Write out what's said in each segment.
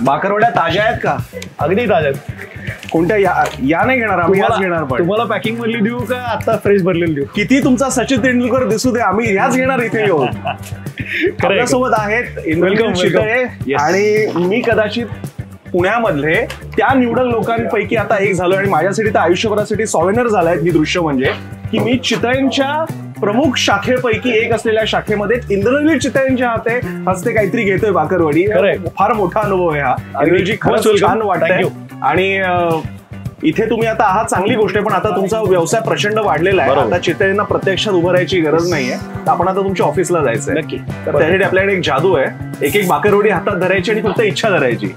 बाकरवड्या ताज्या आहेत का? अगदी ताज्यात. कोणत्या या नाही घेणार आम्ही, याच घेणार. पण तुम्हाला पॅकिंग मधली देऊ का आता फ्रेश भरलेली देऊ? किती तुमचा सचिन तेंडुलकर दिसू दे, आम्ही याच घेणार इथे येऊन. आपल्यासोबत आहेत इंद्रनील चितळे आणि मी कदाचित पुण्यामधले त्या निवडक लोकांपैकी आता एक झालो आणि माझ्यासाठी तर आयुष्यभरासाठी सॉवेनर झालाय ही दृश्य म्हणजे की मी चितळेंच्या प्रमुख शाखेपैकी एक असलेल्या शाखेमध्ये इंद्रनील चितळेंच्या हस्ते काहीतरी घेतोय बाकरवडी. फार मोठा अनुभव आहे हा. इंद्रनीलजी खरंच छान वाटतंय. आणि इथे तुम्ही आता आहात चांगली गोष्ट आहे, पण आता तुमचा व्यवसाय प्रचंड वाढलेला आहे. आता चितळेंना प्रत्यक्षात उभं राहायची गरज नाहीये. आपण आता तुमच्या ऑफिसला जायचंय. नक्की. तर त्यासाठी आपल्याकडे एक जादू आहे. एक बाकरवडी हातात धरायची आणि फक्त इच्छा धरायची,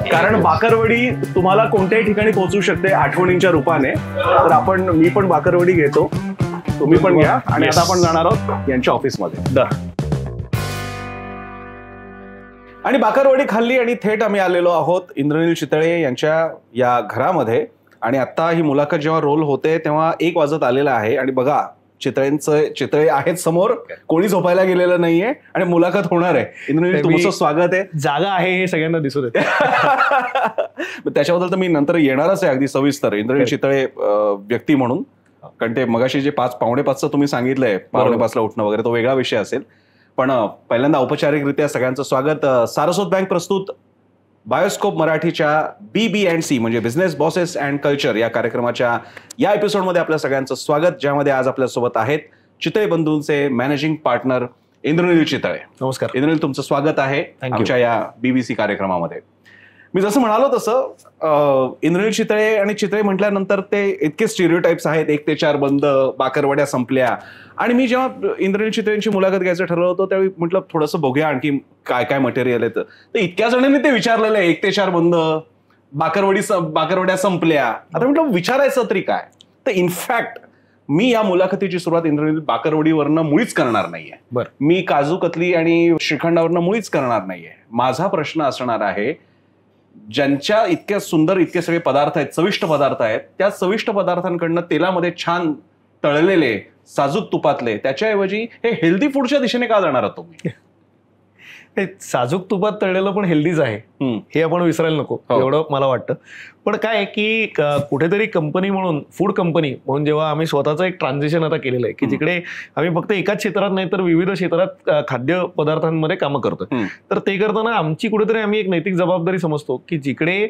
कारण बाकरवडी तुम्हाला कोणत्याही ठिकाणी पोहोचू शकते आठवणींच्या रूपाने. तर मी पण बाकरवडी घेतो, तुम्ही पण घ्या. आणि आता आपण जाणार आहोत यांच्या ऑफिसमध्ये. आणि बाकरवडी खाल्ली आणि थेट आम्ही आलेलो आहोत इंद्रनील चितळे यांच्या या घरामध्ये. आणि आता ही मुलाखत जेव्हा रोल होते तेव्हा 1 वाजत आलेला आहे. आणि बघा चितळे आहेत समोर, कोणी झोपायला गेलेलं नाहीये आणि मुलाखत होणार आहे. इंद्रनील तुमचं स्वागत आहे. जागा आहे हे सगळ्यांना दिसत आहे. त्याच्याबद्दल तर मी नंतर येणारच आहे अगदी सविस्तर इंद्रनील चितळे व्यक्ती म्हणून. कारण ते मगाशी जे 5:45 तुम्ही सांगितलंय 5:45 उठणं वगैरे तो वेगळा विषय असेल. पण पहिल्यांदा औपचारिकरित्या सगळ्यांचं स्वागत. सारस्वत बँक प्रस्तुत बायोस्कोप मराठीच्या BB&C म्हणजे बिझनेस बॉसेस अँड कल्चर या कार्यक्रमाच्या या एपिसोडमध्ये आपल्या सगळ्यांचं स्वागत, ज्यामध्ये आज आपल्यासोबत आहेत चितळे बंधूंचे मॅनेजिंग पार्टनर इंद्रनील चितळे. नमस्कार इंद्रनील, तुमचं स्वागत आहे आमच्या या BBC कार्यक्रमामध्ये. मी जसं म्हणालो तसं इंद्रनील चितळे आणि चितळे म्हटल्यानंतर ते इतके स्टिरियोटाइप्स आहेत. 1 ते 4 बंद, बाकरवड्या संपल्या. आणि मी जेव्हा इंद्रनील चितळेंची मुलाखत घ्यायचं ठरवलं होतं त्यावेळी म्हटलं थोडंसं बघूया आणखी काय काय मटेरियल आहे. तर इतक्या जणांनी ते विचारलेलं आहे 1 ते 4 बंद, बाकरवड्या संपल्या. आता म्हटलं विचारायचं तरी काय. तर इनफॅक्ट मी या मुलाखतीची सुरुवात इंद्रनील बाकरवडीवरनं मुळीच करणार नाहीये. मी काजू कतली आणि श्रीखंडावरनं मुळीच करणार नाहीये. माझा प्रश्न असणार आहे, ज्यांच्या इतक्या सुंदर इतके सगळे पदार्थ आहेत, चविष्ट पदार्थ आहेत, त्या चविष्ट पदार्थांकडनं तेलामध्ये छान तळलेले साजूक तुपातले, त्याच्याऐवजी हे हेल्दी फूडच्या दिशेने का जाणार आहात तुम्ही? हे साजूक तुपात तळलेलं पण हेल्दीच आहे हे आपण विसरायला नको एवढं मला वाटतं. पण काय की कुठेतरी कंपनी म्हणून, फूड कंपनी म्हणून जेव्हा आम्ही स्वतःचं एक ट्रान्झिशन आता केलेलं आहे की जिकडे आम्ही फक्त एकाच क्षेत्रात नाही तर विविध क्षेत्रात खाद्य पदार्थांमध्ये कामं करतोय, तर ते करताना आमची कुठेतरी आम्ही एक नैतिक जबाबदारी समजतो की जिकडे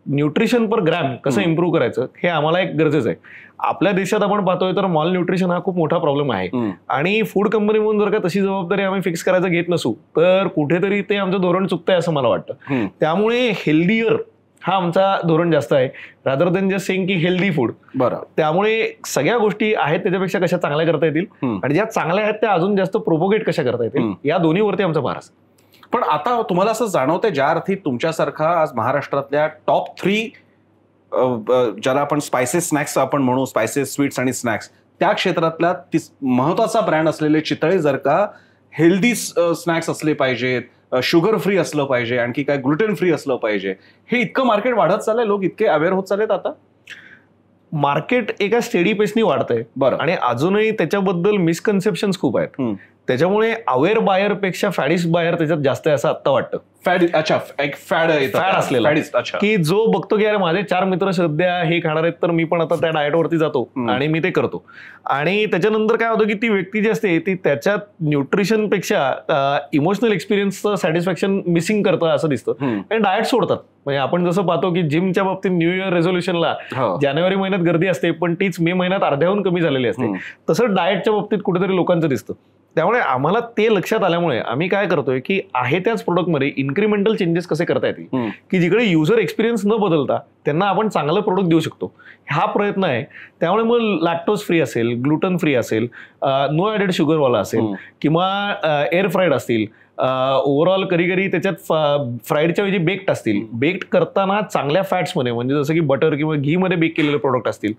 न्यूट्रिशन पर ग्रॅम कसं इम्प्रूव्ह करायचं हे आम्हाला एक गरजेचं आहे. आपल्या देशात आपण पाहतोय तर मॉल न्यूट्रिशन हा खूप मोठा प्रॉब्लेम आहे. आणि फूड कंपनी म्हणून जर का तशी जबाबदारी आम्ही फिक्स करायचं घेत नसू तर कुठेतरी ते आमचं धोरण चुकतंय असं मला वाटतं. त्यामुळे हेल्दीयर हा आमचा धोरण जास्त आहे, रादर दॅन जस्ट सेइंग की हेल्दी फूड. बरं. त्यामुळे सगळ्या गोष्टी आहेत त्याच्यापेक्षा कशा चांगल्या करता येतील आणि ज्या चांगल्या आहेत त्या अजून जास्त प्रोपोगेट कशा करता येतील या दोन्हीवरती आमचा भार असतो. पण आता तुम्हाला असं जाणवतंय ज्या अर्थी तुमच्यासारखा आज महाराष्ट्रातल्या टॉप 3 ज्याला आपण स्पायसेस स्नॅक्स आपण म्हणू, स्पायसेस स्वीट्स आणि स्नॅक्स, त्या क्षेत्रातला महत्वाचा ब्रँड असलेले चितळे जर का हेल्दी स्नॅक्स असले पाहिजेत, शुगर फ्री असलं पाहिजे, आणखी काय ग्लुटेन फ्री असलं पाहिजे, हे इतकं मार्केट वाढत चाललंय, लोक इतके अवेअर होत चाललेत. आता मार्केट एका स्टेडी पेसनी वाढतंय. बरं. आणि अजूनही त्याच्याबद्दल मिसकन्सेप्शन खूप आहेत. त्याच्यामुळे अवेअर बायर पेक्षा फॅडिस्ट बायर त्याच्यात जास्त आहे असं आता वाटतं. फॅड असलेला की जो बघतो की अरे माझे 4 मित्र सध्या हे खाणार आहेत तर मी पण आता त्या डाएटवरती जातो आणि मी ते करतो. आणि त्याच्यानंतर काय होतं की ती व्यक्ती जी असते ती त्याच्यात न्यूट्रिशन पेक्षा इमोशनल एक्सपिरियन्सचं सॅटिस्फॅक्शन मिसिंग करतं असं दिसतं आणि डाएट सोडतात. म्हणजे आपण जसं पाहतो की जिमच्या बाबतीत न्यू इयर रेझोल्युशनला जानेवारी महिन्यात गर्दी असते पण तीच मे महिन्यात अर्ध्याहून कमी झालेली असते. तसं डाएटच्या बाबतीत कुठेतरी लोकांचं दिसतं. त्यामुळे आम्हाला ते लक्षात आल्यामुळे आम्ही काय करतोय की आहे त्याच प्रोडक्टमध्ये इन्क्रिमेंटल चेंजेस कसे करता येतील की जिकडे युजर एक्सपिरियन्स न बदलता त्यांना आपण चांगलं प्रोडक्ट देऊ शकतो, हा प्रयत्न आहे. त्यामुळे मग लॅक्टोज फ्री असेल, ग्लुटन फ्री असेल, नो ॲडेड शुगरवाला असेल किंवा एअर फ्राईड असतील, ओव्हरऑल कधी त्याच्यात फ्राईडच्या ऐवजी बेक्ड असतील, बेक्ड करताना चांगल्या फॅट्समध्ये म्हणजे जसं की बटर किंवा घी मध्ये बेक केलेले प्रोडक्ट असतील,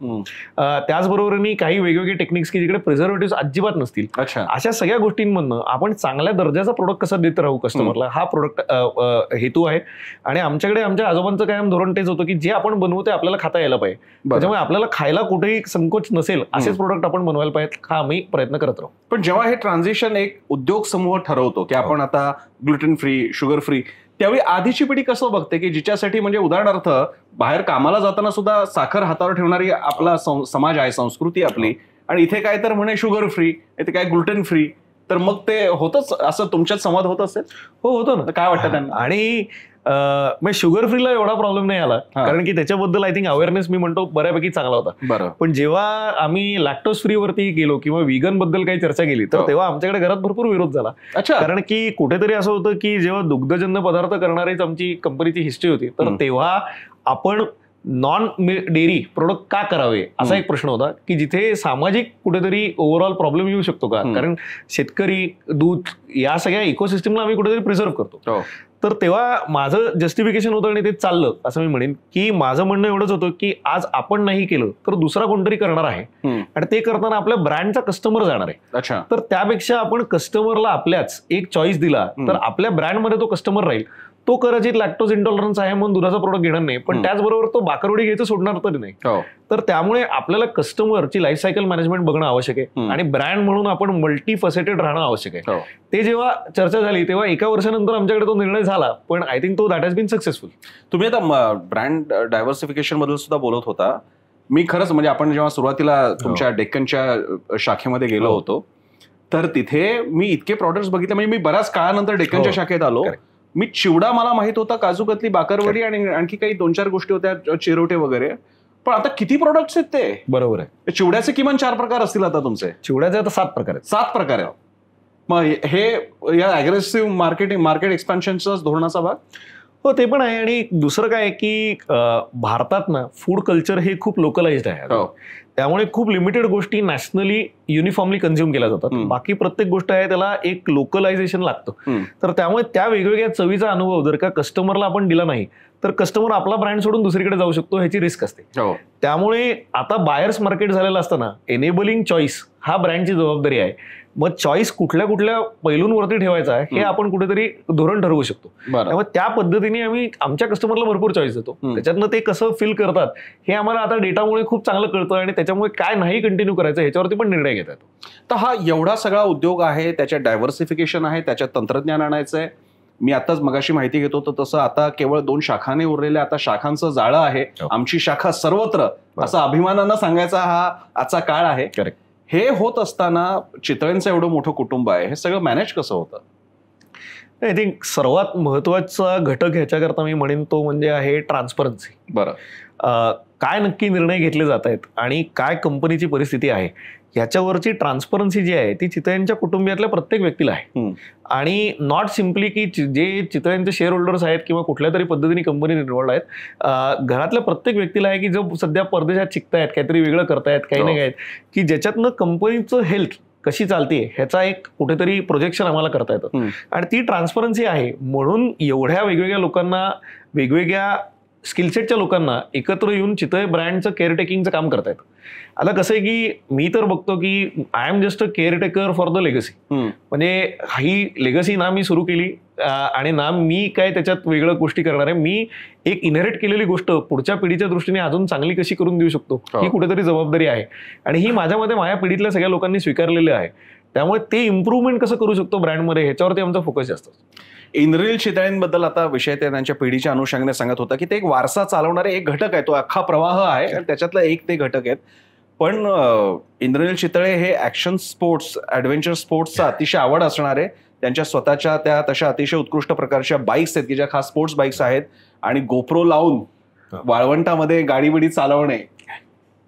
त्याचबरोबर काही वेगवेगळे टेक्निक्स की जिकडे प्रिझर्वेटिव्ह अजिबात नसतील, अशा सगळ्या गोष्टींमधनं आपण चांगल्या दर्जाचा प्रोडक्ट कसा देत राहू कस्टमरला, हा प्रोडक्ट हेतू आहे. आणि आमच्याकडे आमच्या आजोबांचं कायम धोरण तेच होतं की जे आपण बनवू ते आपल्याला खाता यायला पाहिजे. त्याच्यामुळे आपल्याला खायला कुठेही संकोच नसेल असेच प्रोडक्ट आपण बनवायला पाहिजेत, हा आम्ही प्रयत्न करत राहू. पण जेव्हा हे ट्रान्झिशन एक उद्योग समूह ठरवतो की आपण आता ग्लुटेन फ्री, शुगर फ्री, त्यावेळी आधीची पिढी कसं बघते की जिच्यासाठी म्हणजे उदाहरणार्थ बाहेर कामाला जाताना सुद्धा साखर हातावर ठेवणारी आपला समाज आहे, संस्कृती आपली, आणि इथे काय तर म्हणे शुगर फ्री, इथे काय ग्लुटेन फ्री, तर मग ते होतच असं तुमच्यात संवाद होत असेल? हो, होतो ना. काय वाटतं त्यांना? आणि शुगर फ्रीला एवढा प्रॉब्लेम नाही आला, कारण की त्याच्याबद्दल आय थिंक अवेअरनेस मी म्हणतो बऱ्यापैकी चांगला होता. बरं. पण जेव्हा आम्ही लॅक्टोज फ्री वरती गेलो किंवा व्हिगन बद्दल काही चर्चा केली तर तेव्हा आमच्याकडे घरात भरपूर विरोध झाला. कारण की कुठेतरी असं होतं की जेव्हा दुग्धजन्य पदार्थ करणारीच आमची कंपनीची हिस्ट्री होती, तर तेव्हा आपण नॉन डेअरी प्रोडक्ट का करावे असा एक प्रश्न होता की जिथे सामाजिक कुठेतरी ओव्हरऑल प्रॉब्लेम येऊ शकतो का, कारण शेतकरी, दूध या सगळ्या इकोसिस्टमला आम्ही कुठेतरी प्रिझर्व्ह करतो. तर तेव्हा माझं जस्टिफिकेशन होतं आणि ते चाललं असं मी म्हणेन की माझं म्हणणं एवढंच होतं की आज आपण नाही केलं तर दुसरा कोणतरी करणार आहे, आणि ते करताना आपल्या ब्रँडचा कस्टमर जाणार आहे. तर त्यापेक्षा आपण कस्टमरला आपल्याच एक चॉईस दिला तर आपल्या ब्रँडमध्ये तो कस्टमर राहील. तो कदाचित लॅक्टोज इंटॉलरन्स आहे म्हणून दुधाचा प्रोडक्ट घेणार नाही, पण त्याचबरोबर तो बाकरवडी घ्यायचं सोडणार तरी नाही. तर त्यामुळे आपल्याला कस्टमरची लाईफ सायकल मॅनेजमेंट बघणं आवश्यक आहे, आणि ब्रँड म्हणून आपण मल्टी फसेटेड राहणं आवश्यक आहे. ते जेव्हा चर्चा झाली तेव्हा एका वर्षानंतर आमच्याकडे तो निर्णय झाला, पण आय थिंक तो दॅट हॅज बीन सक्सेसफुल. तुम्ही आता ब्रँड डायव्हर्सिफिकेशन बद्दल सुद्धा बोलत होता. मी खरंच म्हणजे आपण जेव्हा सुरुवातीला तुमच्या डेक्कनच्या शाखेमध्ये गेलो होतो तर तिथे मी इतके प्रॉडक्ट्स बघितले, म्हणजे मी बऱ्याच काळानंतर डेक्कनच्या शाखेत आलो. मी चिवडा मला माहित होता, काजू कतली, बाकरवडी आणि आणखी काही 2-4 गोष्टी होत्या, चिरोटे वगैरे. पण आता किती प्रोडक्ट्स आहेत ते? बरोबर आहे. चिवड्याचे किमान 4 प्रकार असतील आता तुमचे. चिवड्याचे आता 7 प्रकार आहेत. 7 प्रकार आहेत. मग हे या अग्रेसिव्ह मार्केट एक्सपान्शनचा धोरणाचा भाग? हो, ते पण आहे. आणि दुसरं काय की भारतात ना फूड कल्चर हे खूप लोकलाइज्ड आहे. त्यामुळे खूप लिमिटेड गोष्टी नॅशनली युनिफॉर्मली कन्झ्युम केल्या जातात. बाकी प्रत्येक गोष्ट आहे त्याला एक लोकलायझेशन लागतं. तर त्यामुळे त्या वेगवेगळ्या चवीचा अनुभव जर का कस्टमरला आपण दिला नाही तर कस्टमर आपला ब्रँड सोडून दुसरीकडे जाऊ शकतो, ह्याची रिस्क असते. त्यामुळे आता बायर्स मार्केट झालेलं असताना एनेबलिंग चॉईस हा ब्रँडची जबाबदारी आहे. मग चॉईस कुठल्या कुठल्या पैलूंवरती ठेवायचा हे आपण कुठेतरी धोरण ठरवू शकतो. त्यामुळे त्या पद्धतीने आम्ही आमच्या कस्टमरला भरपूर चॉईस देतो. त्याच्यातनं ते कसं फील करतात हे आम्हाला आता डेटामुळे खूप चांगलं कळतं, आणि त्याच्यामुळे काय नाही कंटिन्यू करायचं ह्याच्यावरती पण निर्णय घेता येतो. तर हा एवढा सगळा उद्योग आहे, त्याच्यात डायव्हर्सिफिकेशन आहे, त्याच्यात तंत्रज्ञान आणायचं आहे. मी आताच मगाशी माहिती घेतो तर तसं आता केवळ 2 शाखांनी उरलेल्या आता शाखांचं जाळं आहे. आमची शाखा सर्वत्र असं अभिमानानं सांगायचा हा आजचा काळ आहे. हे होत असताना चितळेंचं एवढं मोठं कुटुंब आहे, हे सगळं मॅनेज कसं होतं? आय थिंक सर्वात महत्वाचा घटक ह्याच्याकरता मी म्हणेन तो म्हणजे आहे ट्रान्सपरन्सी. बरं. काय नक्की निर्णय घेतले जात आहेत आणि काय कंपनीची परिस्थिती आहे ह्याच्यावरची ट्रान्सपरन्सी जी आहे ती चितळेंच्या कुटुंबियातल्या प्रत्येक व्यक्तीला आहे. आणि नॉट सिम्पली की जे चितळेंचे शेअर होल्डर्स आहेत किंवा कुठल्या तरी पद्धतीने कंपनी इन्व्हॉल्ड आहेत, घरातल्या प्रत्येक व्यक्तीला आहे की जो सध्या परदेशात शिकतायत, काहीतरी वेगळं करतायत, काही नाही आहेत की ज्याच्यातनं कंपनीचं हेल्थ कशी चालते ह्याचा एक कुठेतरी प्रोजेक्शन आम्हाला करता येतं. आणि ती ट्रान्सपरन्सी आहे म्हणून एवढ्या वेगवेगळ्या लोकांना, वेगवेगळ्या स्किलसेटच्या लोकांना एकत्र येऊन चितळे ब्रँडचं केअरटेकिंगचं काम करता येतं. आता कसं आहे की मी तर बघतो की I am just a caretaker for the legacy. म्हणजे ही लेगसी ना मी सुरू केली आणि ना मी काय त्याच्यात वेगळ्या गोष्टी करणार आहे. मी एक इनहेरिट केलेली गोष्ट पुढच्या पिढीच्या दृष्टीने अजून चांगली कशी करून देऊ शकतो ही कुठेतरी जबाबदारी आहे, आणि ही माझ्या मते माझ्या पिढीतल्या सगळ्या लोकांनी स्वीकारलेली आहे. त्यामुळे ते इम्प्रूव्हमेंट कसं करू शकतो ब्रँडमध्ये ह्याच्यावरती आमचा फोकस जास्त असतो. इंद्रनील चितळेंबद्दल आता विषय त्यांच्या पिढीच्या अनुषंगाने सांगत होता की ते एक वारसा चालवणारे एक घटक आहे, तो अख्खा प्रवाह आहे आणि त्याच्यातला एक ते घटक आहेत. पण इंद्रनील चितळे हे ऍक्शन स्पोर्ट्स, ऍडव्हेंचर स्पोर्ट्सचा अतिशय आवड असणारे, त्यांच्या स्वतःच्या त्या तशा अतिशय उत्कृष्ट प्रकारच्या बाईक्स आहेत की ज्या खास स्पोर्ट्स बाईक्स आहेत, आणि गोप्रो लावून वाळवंटामध्ये गाडी बिडी चालवणे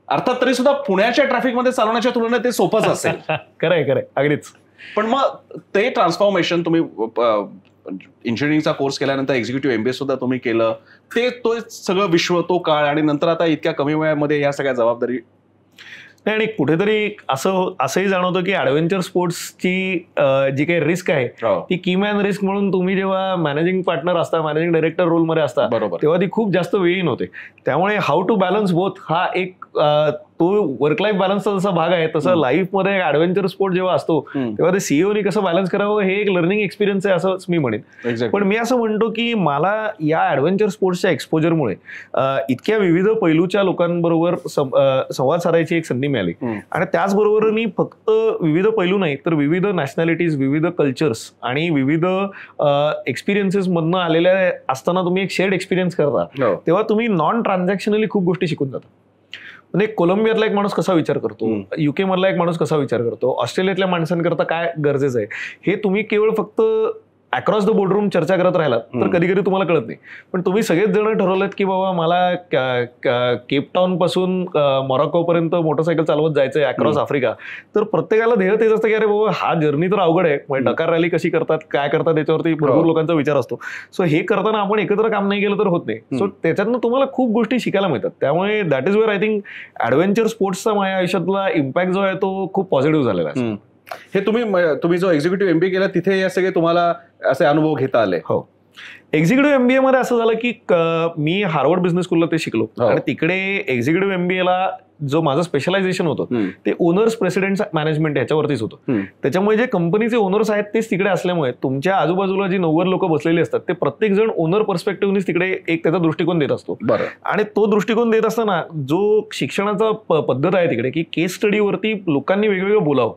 अर्थात तरी सुद्धा पुण्याच्या ट्रॅफिकमध्ये चालवण्याच्या तुलनेत ते सोपंच असेल. खरंय अगदीच. पण मग ते ट्रान्सफॉर्मेशन तुम्ही इंजिनिअरिंगचा कोर्स केल्यानंतर एक्झिक्युटिव्ह MBA सुद्धा तुम्ही केलं, तो सगळं विश्व, तो काळ, आणि नंतर आता इतक्या कमी वयामध्ये या सगळ्या जबाबदारी. आणि कुठेतरी असंही जाणवतं की ऍडव्हेंचर स्पोर्ट्सची जी काही रिस्क आहे ती कीमॅन रिस्क म्हणून तुम्ही जेव्हा मॅनेजिंग पार्टनर असता, मॅनेजिंग डायरेक्टर रोलमध्ये असता तेव्हा ती खूप जास्त वेळी नव्हते. त्यामुळे हाऊ टू बॅलन्स बोथ हा एक तो वर्क लाईफ बॅलन्सचा जसा भाग आहे तसा लाईफमध्ये ऍडव्हेंचर स्पोर्ट जेव्हा असतो तेव्हा ते सीईओनी कसं बॅलन्स करावं हे एक लर्निंग एक्सपिरियन्स आहे असंच मी म्हणेन. पण मी असं म्हणतो की मला या ऍडव्हेंचर स्पोर्ट्सच्या एक्सपोजरमुळे इतक्या विविध पैलूच्या लोकांबरोबर संवाद साधायची एक संधी मिळाली. आणि त्याचबरोबर मी फक्त विविध पैलू नाही तर विविध नॅशनॅलिटीज, विविध कल्चर्स आणि विविध एक्सपिरियन्सेस मधनं आलेल्या असताना तुम्ही एक शेअर्ड एक्सपिरियन्स करता तेव्हा तुम्ही नॉन ट्रान्झॅक्शनली खूप गोष्टी शिकून जाता. म्हणजे कोलंबियातला एक माणूस कसा विचार करतो, युके मधला एक माणूस कसा विचार करतो, ऑस्ट्रेलियातल्या माणसांकरता काय गरजेचं आहे, हे तुम्ही केवळ फक्त अक्रॉस द बोर्डरूम चर्चा करत राहिलात तर कधी कधी तुम्हाला कळत नाही. पण तुम्ही सगळेच जण ठरवलेत की बाबा मला केपटाऊन पासून मॉरॉको पर्यंत मोटरसायकल चालवत जायचंय अक्रॉस आफ्रिका, तर प्रत्येकाला ध्येय तेच असतं की अरे बाबा हा जर्नी तर अवघड आहे, म्हणजे डकार रॅली कशी करतात, काय करतात, याच्यावरती भरपूर लोकांचा विचार असतो. सो हे करताना आपण एकत्र काम नाही केलं तर होत नाही. सो त्याच्यातनं तुम्हाला खूप गोष्टी शिकायला मिळतात. त्यामुळे that is where I think adventure स्पोर्ट्सचा माझ्या आयुष्यातला इम्पॅक्ट जो आहे तो खूप पॉझिटिव्ह झालेला आहे. हे तुम्ही जो एक्झिक्युटिव्ह एमबीए केला तिथे या सगळे तुम्हाला असे अनुभव घेता आले? हो, एक्झिक्युटिव्ह एमबीए मध्ये असं झालं की मी हार्वर्ड बिझनेस स्कूलला ते शिकलो आणि तिकडे एक्झिक्युटिव्ह एमबीएला जो माझं स्पेशलायझेशन होतं ते ओनर्स प्रेसिडेंट मॅनेजमेंट ह्याच्यावरतीच होतं. त्याच्यामुळे जे कंपनीचे ओनर्स आहेत तेच तिकडे असल्यामुळे तुमच्या आजूबाजूला जी 90 लोक बसलेली असतात ते प्रत्येक जण ओनर पर्स्पेक्टिव्हनीच तिकडे एक त्याचा दृष्टिकोन देत असतो. आणि तो दृष्टिकोन देत असताना जो शिक्षणाचा पद्धत आहे तिकडे की केस स्टडीवरती लोकांनी वेगवेगळं बोलावं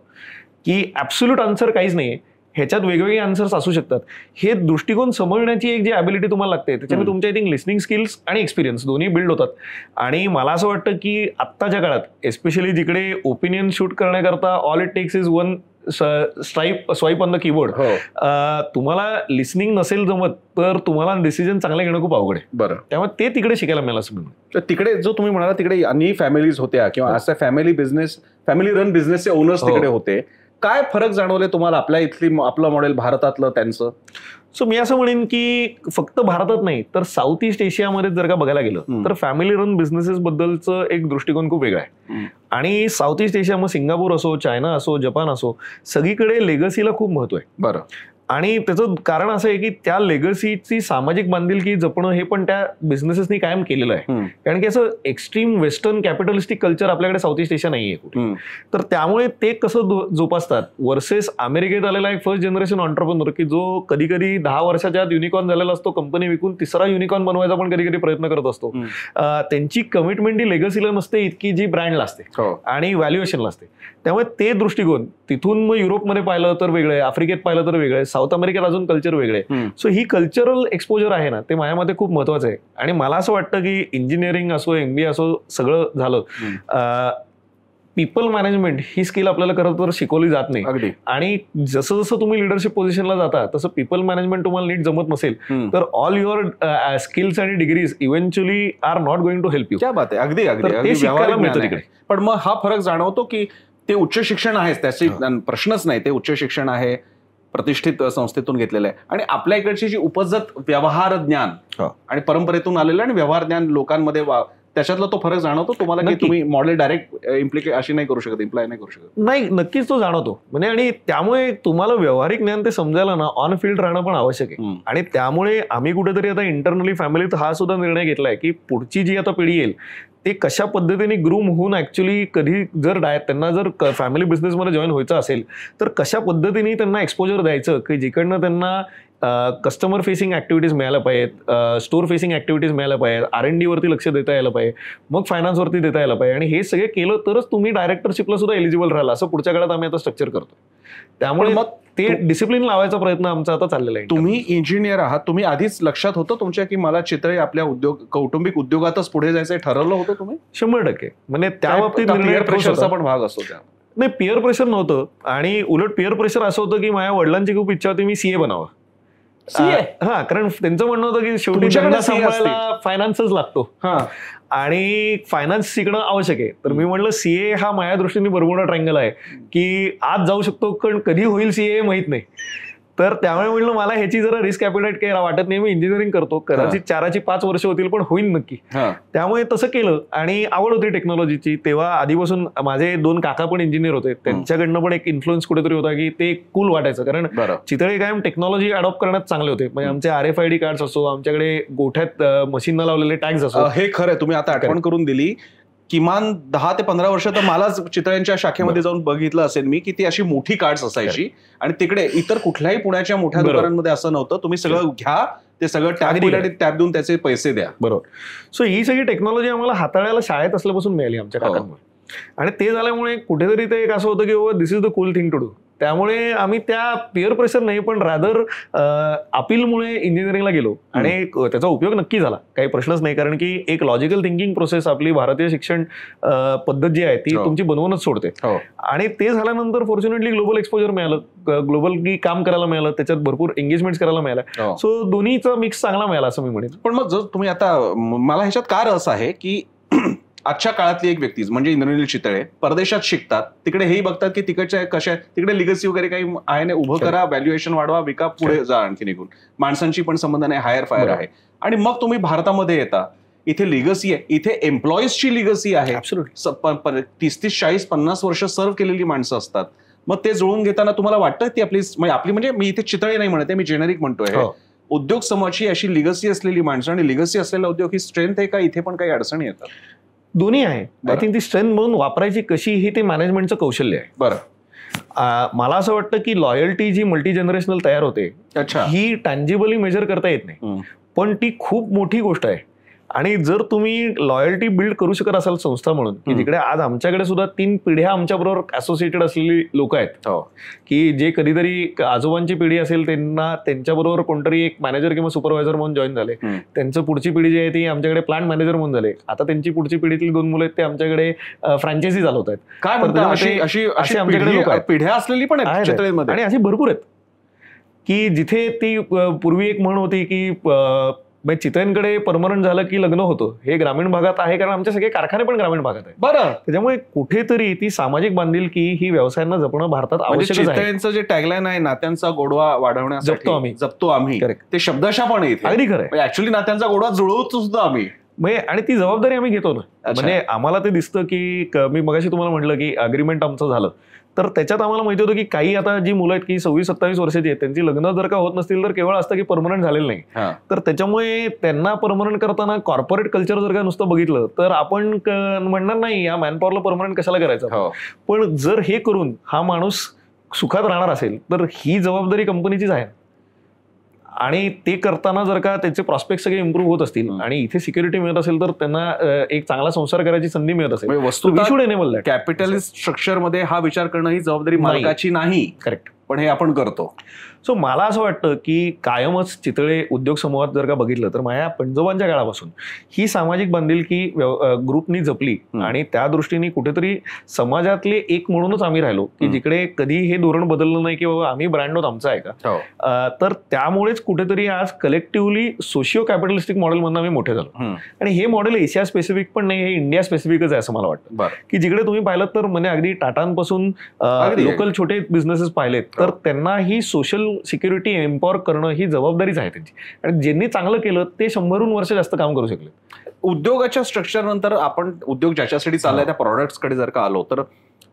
की ऍब्सोल्यूट आन्सर काहीच नाहीये, ह्याच्यात वेगवेगळे आन्सर्स असू शकतात, हे दृष्टिकोन समजण्याची एक जी ॲबिलिटी तुम्हाला लागते त्याच्यामुळे तुमच्या आय थिंक लिसनिंग स्किल्स आणि एक्सपिरियन्स दोन्ही बिल्ड होतात. आणि मला असं वाटतं की आत्ताच्या काळात एस्पेशली जिकडे ओपिनियन शूट करण्याकरता all it takes is one swipe on the keyboard, तुम्हाला लिसनिंग नसेल जमत तर तुम्हाला डिसिजन चांगले घेणं खूप अवघड आहे. बरं, त्यामुळे ते तिकडे शिकायला मिळालं असं म्हणून. तर तिकडे जो तुम्ही म्हणाला तिकडे अनेक फॅमिलीज होत्या किंवा अशा फॅमिली रन बिझनेसचे ओनर्स तिकडे होते, काय फरक जाणवले तुम्हाला आपल्या आपलं मॉडेल भारतातलं त्यांचं? सो मी असं म्हणेन की फक्त भारतात नाही तर साऊथ ईस्ट एशियामध्ये जर का बघायला गेलं तर फॅमिली रन बिझनेसेस बद्दलचं एक दृष्टिकोन खूप वेगळा आहे. आणि साऊथ ईस्ट एशिया मग सिंगापूर असो, चायना असो, जपान असो, सगळीकडे लेगसीला खूप महत्व आहे. बरं, आणि त्याचं कारण असं आहे की त्या लेगसीची सामाजिक बांधिलकी जपणं हे पण त्या बिझनेसेसनी कायम केलेलं आहे. कारण की असं एक्स्ट्रीम वेस्टर्न कॅपिटलिस्टिक कल्चर आपल्याकडे साऊथ ईस्ट एशिया नाहीये कुठे. तर त्यामुळे ते कसं जोपासतात वर्सेस अमेरिकेत आलेला एक फर्स्ट जनरेशन ऑन्टरप्रेन्योर की जो कधी कधी 10 वर्षाच्या आत युनिकॉर्न झालेला असतो, कंपनी विकून तिसरा युनिकॉर्न बनवायचा पण कधी कधी प्रयत्न करत असतो. त्यांची कमिटमेंट ही लेगसीला नसते इतकी जी ब्रँडला असते आणि व्हॅल्युएशनला असते. त्यामुळे ते दृष्टिकोन तिथून मग युरोपमध्ये पाहिलं तर वेगळं आहे, आफ्रिकेत पाहिलं तर वेगळं आहे, साऊथ अमेरिकेत अजून कल्चर वेगळे. सो ही कल्चरल एक्सपोजर आहे ना ते माझ्यामध्ये खूप महत्वाचं आहे. आणि मला असं वाटतं की इंजिनिअरिंग असो, एमबीए असो, सगळं झालं, पीपल मॅनेजमेंट ही स्किल आपल्याला खरं तर शिकवली जात नाही. आणि जसं जसं तुम्ही लिडरशिप पोझिशनला जाता तसं पीपल मॅनेजमेंट तुम्हाला नीट जमत नसेल तर ऑल युअर स्किल्स आणि degrees eventually are not going to help you. क्या बात आहे, अगदी अगदी शिकायला मिळतं तिकडे. पण मग हा फरक जाणवतो की ते उच्च शिक्षण आहेच, त्याची प्रश्नच नाही, ते उच्च शिक्षण आहे, प्रतिष्ठित संस्थेतून घेतलेलं आहे. आणि आपल्या इकडची जी उपजत व्यवहार ज्ञान आणि परंपरेतून आलेलं आणि व्यवहार ज्ञान लोकांमध्ये त्याच्यातला तो फरक जाणवतो तुम्हाला की तुम्ही मॉडेल डायरेक्ट अशी नाही करू शकत, इम्प्लाय नाही करू शकत? नाही, नक्कीच तो जाणवतो. म्हणजे आणि त्यामुळे तुम्हाला व्यावहारिक ज्ञान ते समजायला ना ऑन फील्ड राहणं पण आवश्यक आहे. आणि त्यामुळे आम्ही कुठेतरी आता इंटरनली फॅमिलीत हा सुद्धा निर्णय घेतलाय की पुढची जी आता पिढी येईल ते कशा पद्धतीने ग्रूम होऊन ऍक्च्युली कधी जर त्यांना जर फॅमिली बिझनेसमध्ये जॉईन व्हायचं असेल तर कशा पद्धतीने त्यांना एक्सपोजर द्यायचं की जिकडनं त्यांना कस्टमर फेसिंग ऍक्टिव्हिटीज मिळायला पाहिजेत, स्टोर फेसिंग ऍक्टिव्हिटीज मिळायला पाहिजेत, R&D वरती लक्ष देता यायला पाहिजे, मग फायनान्सवरती देता यायला पाहिजे. आणि हे सगळे केलं तरच तुम्ही डायरेक्टरशिपला सुद्धा एलिजिबल राहिला, असं पुढच्या काळात आम्ही आता स्ट्रक्चर करतो. त्यामुळे मग ते डिसिप्लिन लावायचा प्रयत्न आमचा आता चाललेला आहे. तुम्ही इंजिनियर आहात, तुम्ही आधीच लक्षात होतं तुमच्या की मला चितळे आपल्या कौटुंबिक उद्योगातच पुढे जायचं ठरवलं होतं तुम्ही? 100%. म्हणजे त्या बाबतीत पिअर प्रेशरचा पण भाग असतो त्या? नाही, पिअर प्रेशर नव्हतं. आणि उलट पिअर प्रेशर असं होतं की माझ्या वडिलांची खूप इच्छा होती मी सीए बनावं. हा, कारण त्यांचं म्हणणं होतं की शेवटी सांभाळायला फायनान्सच लागतो आणि फायनान्स शिकणं आवश्यक आहे. तर मी म्हणलं सीए हा माझ्या दृष्टीने बरमुडा ट्रायंगल आहे की आज जाऊ शकतो पण कधी होईल सीए माहित नाही. तर त्यामुळे म्हणलं मला ह्याची जरा रिस्क ॲपिटाईट काही वाटत नाही, मी इंजिनिअरिंग करतो, कदाचित 4ची 5 वर्ष होतील पण होईल नक्की. त्यामुळे तसं केलं. आणि आवड होती टेक्नॉलॉजीची तेव्हा आधीपासून. माझे 2 काका पण इंजिनियर होते, त्यांच्याकडनं पण एक इन्फ्लुएन्स कुठेतरी होता की ते कूल वाटायचं. कारण चितळे कायम टेक्नॉलॉजी अडॉप्ट करण्यात चांगले होते. म्हणजे आमचे RFID कार्ड्स असो, आमच्याकडे गोठ्यात मशीनला लावलेले टॅग्स असो. हे खरं तुम्ही आता आठवण करून दिली. किमान 10 ते 15 वर्ष तर मलाच चितळ्यांच्या शाखेमध्ये जाऊन बघितलं असेल मी, की ती अशी मोठी कार्ड्स असायची आणि तिकडे इतर कुठल्याही पुण्याच्या मोठ्या दुकानांमध्ये असं नव्हतं. तुम्ही सगळं घ्या, ते सगळं टॅब देऊन त्याचे पैसे द्या. बरोबर. सो ही सगळी टेक्नॉलॉजी आम्हाला हाताळायला शाळेत असल्यापासून मिळाली आमच्या काकांमुळे. आणि ते झाल्यामुळे कुठेतरी ते एक असं होतं की बाबा this is the cool thing to do. त्यामुळे आम्ही त्या पिअर प्रेशर नाही पण रादर अपीलमुळे इंजिनिअरिंगला गेलो आणि त्याचा उपयोग नक्की झाला, काही प्रश्नच नाही. कारण की एक लॉजिकल थिंकिंग प्रोसेस आपली भारतीय शिक्षण पद्धत जी आहे ती तुमची बनवूनच सोडते. आणि ते झाल्यानंतर फॉर्च्युनेटली ग्लोबल एक्सपोजर मिळालं, ग्लोबल काम करायला मिळालं, त्याच्यात भरपूर एंगेजमेंट करायला मिळाल्या. सो दोन्हीचा मिक्स चांगला मिळाला असं मी म्हणेन. पण मग जर तुम्ही आता, मला ह्याच्यात का रस आहे की आजच्या काळातली एक व्यक्ती म्हणजे इंद्रनील चितळे परदेशात शिकतात, तिकडे हेही बघतात की तिकडच्या कशा तिकडे लिगसी वगैरे काही आहे ना, उभं करा, व्हॅल्युएशन वाढवा, विका, पुढे जा आणखी निघून. माणसांची पण संबंध नाही, हायर फायर आहे. आणि मग तुम्ही भारतामध्ये येता, इथे लिगसी आहे, इथे एम्प्लॉईजची लिगसी आहे. 30-40-50 वर्ष सर्व्ह केलेली माणसं असतात. मग ते जुळून घेताना तुम्हाला वाटतं ती आपली म्हणजे मी इथे चितळे नाही म्हणते, मी जेनेरिक म्हणतोय, उद्योग समूहाची अशी लिगसी असलेली माणसं आणि लिगसी असलेला उद्योग ही स्ट्रेंथ आहे का, इथे पण काही अडचणी येतात? दोन्ही आहे. आय थिंक ती स्ट्रेंथ म्हणून वापरायची कशी ही ते मॅनेजमेंटचं कौशल्य आहे. बरं. मला असं वाटतं की लॉयल्टी जी मल्टी जनरेशनल तयार होते ही टँजिबली मेजर करता येत नाही, पण ती खूप मोठी गोष्ट आहे. आणि जर तुम्ही लॉयल्टी बिल्ड करू शकत असाल संस्था म्हणून, की जिकडे आज आमच्याकडे सुद्धा 3 पिढ्या आमच्याबरोबर असोसिएटेड असलेली लोक आहेत, की जे कधीतरी आजोबांची पिढी असेल त्यांना त्यांच्याबरोबर कोणतरी एक मॅनेजर किंवा सुपरवायझर म्हणून जॉईन झाले, त्यांचं पुढची पिढी जी आहे ती आमच्याकडे प्लांट मॅनेजर म्हणून झाले, आता त्यांची पुढची पिढीतील 2 मुलं आहेत ते आमच्याकडे फ्रँचायझी चालवत आहेत. काय अशी आमच्याकडे लोक आहेत, पिढ्या असलेली पण आहेत आणि अशी भरपूर आहेत की जिथे ती पूर्वी एक म्हण होती की चितळ्यांकडे परमनंट झालं की लग्न होतं, हे ग्रामीण भागात आहे कारण आमचे सगळे कारखाने पण ग्रामीण भागात आहे. बरं. त्याच्यामुळे कुठेतरी ती सामाजिक बांधिलकी ही व्यवसायांना जपणं भारतात आवश्यक आहे. चितळ्यांचं जे टॅगलाईन आहे, नात्यांचा गोडवा वाढवण्यासाठी जपतो आम्ही, ते शब्दशः पण येते. अगदी खरं. ऍक्च्युअली नात्यांचा गोडवा जुळवतो सुद्धा आम्ही, आणि ती जबाबदारी आम्ही घेतो ना. म्हणजे आम्हाला ते दिसतं की मी मगाशी तुम्हाला म्हटलं की अग्रीमेंट आमचं झालं, तर त्याच्यात आम्हाला माहिती होतं की काही आता जी मुलं आहेत की 26-27 वर्षाची आहेत, त्यांची लग्न जर का होत नसतील तर केवळ असतं की परमनंट झालेलं नाही. तर त्याच्यामुळे त्यांना परमनंट करताना कॉर्पोरेट कल्चर जर का नुसतं बघितलं तर आपण म्हणणार नाही या मॅनपॉवरला परमनंट कशाला करायचं. पण जर हे करून हा माणूस सुखात राहणार असेल तर ही जबाबदारी कंपनीचीच आहे. आणि ते करताना जर का त्याचे प्रॉस्पेक्ट सगळे इम्प्रूव्ह होत असतील आणि इथे सिक्युरिटी मिळत असेल तर त्यांना एक चांगला संसार करायची संधी मिळत असेल, वस्तू कॅपिटलिस्ट स्ट्रक्चर मध्ये हा विचार करणं ही जबाबदारी मालकाची नाही. करेक्ट. पण हे आपण करतो. सो मला असं वाटतं की कायमच चितळे उद्योग समूहात जर का बघितलं तर माझ्या पंजोबांच्या काळापासून ही सामाजिक बांधिलकी ग्रुपनी जपली आणि त्या दृष्टीने कुठेतरी समाजातले एक म्हणूनच आम्ही राहिलो की जिकडे कधी हे धोरण बदललं नाही की बाबा आम्ही ब्रँड होत आमचा आहे का. तर त्यामुळेच कुठेतरी आज कलेक्टिव्हली सोशिओ कॅपिटलिस्टिक मॉडेल मधून आम्ही मोठे झालो. आणि हे मॉडेल एशिया स्पेसिफिक पण नाही, हे इंडिया स्पेसिफिकच आहे असं मला वाटतं. की जिकडे तुम्ही पाहिलं तर म्हणजे अगदी टाटांपासून लोकल छोटे बिझनेसेस पाहिलेत तर त्यांना ही सोशल सिक्युरिटी एम्पॉवर करणं ही जबाबदारीच आहे त्यांची. आणि ज्यांनी चांगलं केलं ते 100 वर्ष जास्त काम करू शकले. उद्योगाच्या स्ट्रक्चर नंतर आपण उद्योग ज्याच्यासाठी चाललाय त्या प्रॉडक्ट्स कडे जर का आलो तर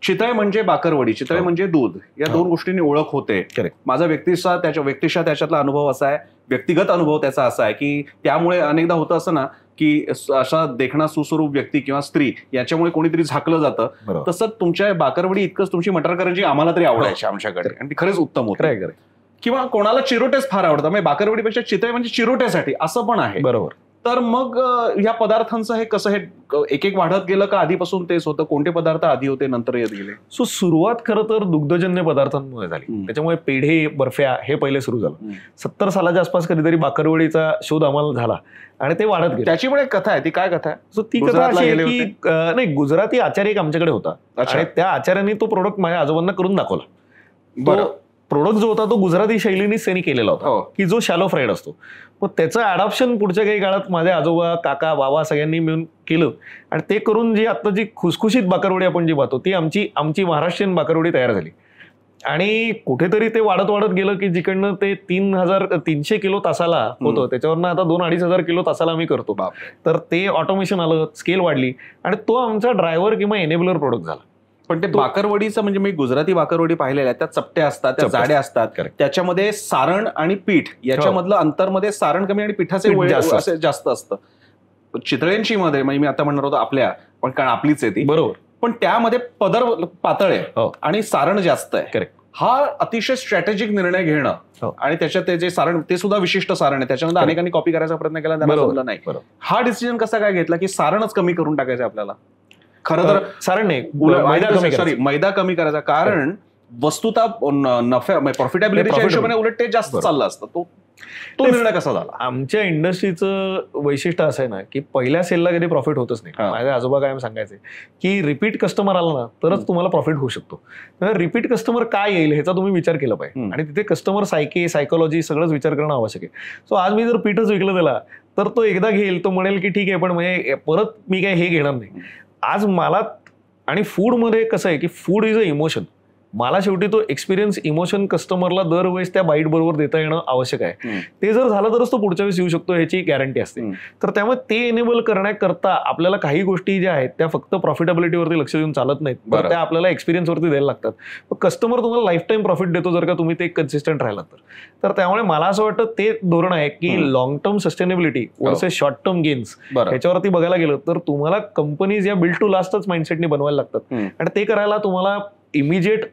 चितळे म्हणजे बाकरवडी, चितळे म्हणजे दूध, या 2 गोष्टींनी ओळख होते. माझा व्यक्तिशः त्याच्यातला अनुभव असा आहे, व्यक्तिगत अनुभव त्याचा असा आहे की त्यामुळे अनेकदा होतं असं ना की अशा देखणा सुस्वरूप व्यक्ती किंवा स्त्री याच्यामुळे कोणीतरी झाकलं जातं. तसं तुमच्या बाकरवडी इतकंच तुमची मटर करंजी आम्हाला तरी आवडायची आमच्याकडे आणि ती खरंच उत्तम होती. किंवा कोणाला चिरोटेच फार आवडतं, म्हणजे बाकरवडीपेक्षा चितळे म्हणजे चिरोटेसाठी असं पण आहे. बरोबर. तर मग या पदार्थांचं हे कसं, हे एक एक वाढत गेलं का आधीपासून तेच होतं? कोणते पदार्थ आधी होते नंतर येत गेले? सो सुरुवात खरं तर दुग्धजन्य पदार्थांमुळे झाली. त्याच्यामुळे पेढे, बर्फ्या हे पहिले सुरू झालं. 70 सालाच्या आसपास कधीतरी बाकरवडीचा शोध आम्हाला झाला आणि ते वाढत गेलं. त्याची पण एक कथा आहे, ती काय कथा आहे? सो ती कथा अशी आहे की नाही, गुजराती आचार्य एक आमच्याकडे होता आणि त्या आचार्याने तो प्रोडक्ट माझ्या आजोबांना करून दाखवला. बरं. प्रोडक्ट जो होता तो गुजराती शैलीनेच त्यांनी केलेला होता की जो शॅलो फ्राईड असतो. मग त्याचं अडॉप्शन पुढच्या काही काळात माझे आजोबा, काका, बाबा सगळ्यांनी मिळून केलं आणि ते करून जी आता जी खुसखुशीत बाकरवडी आपण जी पाहतो ती आमची महाराष्ट्रीयन बाकरवडी तयार झाली. आणि कुठेतरी ते वाढत गेलं की जिकडनं ते 3,300 किलो तासाला होतं त्याच्यावरनं आता 2,500 किलो तासाला आम्ही करतो. तर ते ऑटोमेशन आलं, स्केल वाढली आणि तो आमचा ड्रायव्हर किंवा एनेबलर प्रोडक्ट झाला. पण ते बाकरवडीचं म्हणजे मी गुजराती बाकरवडी पाहिलेल्या त्या चपट्या असतात, त्या जाड्या असतात, त्याच्यामध्ये सारण आणि पीठ याच्यामधलं अंतरमध्ये सारण कमी आणि पिठाचे जास्त असतं. चितळेंची मध्ये म्हणजे मी आता म्हणणार होतो आपल्या, पण कारण आपलीच आहे ती, बरोबर, पण त्यामध्ये पदर पातळ आहे हो. आणि सारण जास्त आहे. करेक्ट. हा अतिशय स्ट्रॅटेजिक निर्णय घेणं, हो. आणि त्याच्यात ते जे सारण ते सुद्धा विशिष्ट सारण आहे, त्याच्यानंतर Correct. अनेकांनी कॉपी करायचा प्रयत्न केला, त्यांना बरोबर, जमलं नाही. बरोबर. हा डिसिजन कसा काय घेतला की सारणच कमी करून टाकायचं आपल्याला? खरं तर सारण नाही, मैदा कमी करायचा. सॉरी, मैदा कमी करायचा, कारण वस्तुता नफ्या प्रॉफिटेबिलिटीच्या हिशोबाने उलट ते जास्त चाललं असतं. तो निर्णय कसा झाला? आमच्या इंडस्ट्रीचं वैशिष्ट्य असं आहे ना की पहिल्या सेलला कधी प्रॉफिट होतच नाही. हा. माझे आजोबा कायम सांगायचे की रिपीट कस्टमर आला ना तरच तुम्हाला प्रॉफिट होऊ शकतो. रिपीट कस्टमर काय येईल ह्याचा तुम्ही विचार केला पाहिजे, आणि तिथे कस्टमर सायकॉलॉजी सगळंच विचार करणं आवश्यक आहे. सो आज मी जर पीठच विकलं त्याला तर तो एकदा घेईल, तो म्हणेल की ठीक आहे पण म्हणजे परत मी काय हे घेणार नाही. आज मला, आणि फूडमध्ये कसं आहे की फूड इज अ इमोशन. मला शेवटी तो एक्सपिरियन्स, इमोशन कस्टमरला दरवेळेस त्या बाईट बरोबर देता येणं आवश्यक आहे. ते जर झालं तरच तो पुढच्या वेळेस येऊ शकतो ह्याची गॅरंटी असते. तर त्यामुळे ते एनेबल करण्याकरता आपल्याला काही गोष्टी ज्या आहेत त्या फक्त प्रॉफिटेबिलिटीवरती लक्ष देऊन चालत नाहीत, तर त्या आपल्याला एक्सपिरियन्सवरती द्यायला लागतात. कस्टमर तुम्हाला लाईफ टाईम प्रॉफिट देतो जर का तुम्ही ते कन्सिस्टंट राहिलात तर. त्यामुळे मला असं वाटतं ते धोरण आहे की long term sustainability versus short term gains ह्याच्यावरती बघायला गेलं तर तुम्हाला कंपनीज या बिल्ड टू लास्टच माइंडसेटने बनवायला लागतात, आणि ते करायला तुम्हाला इमिजिएट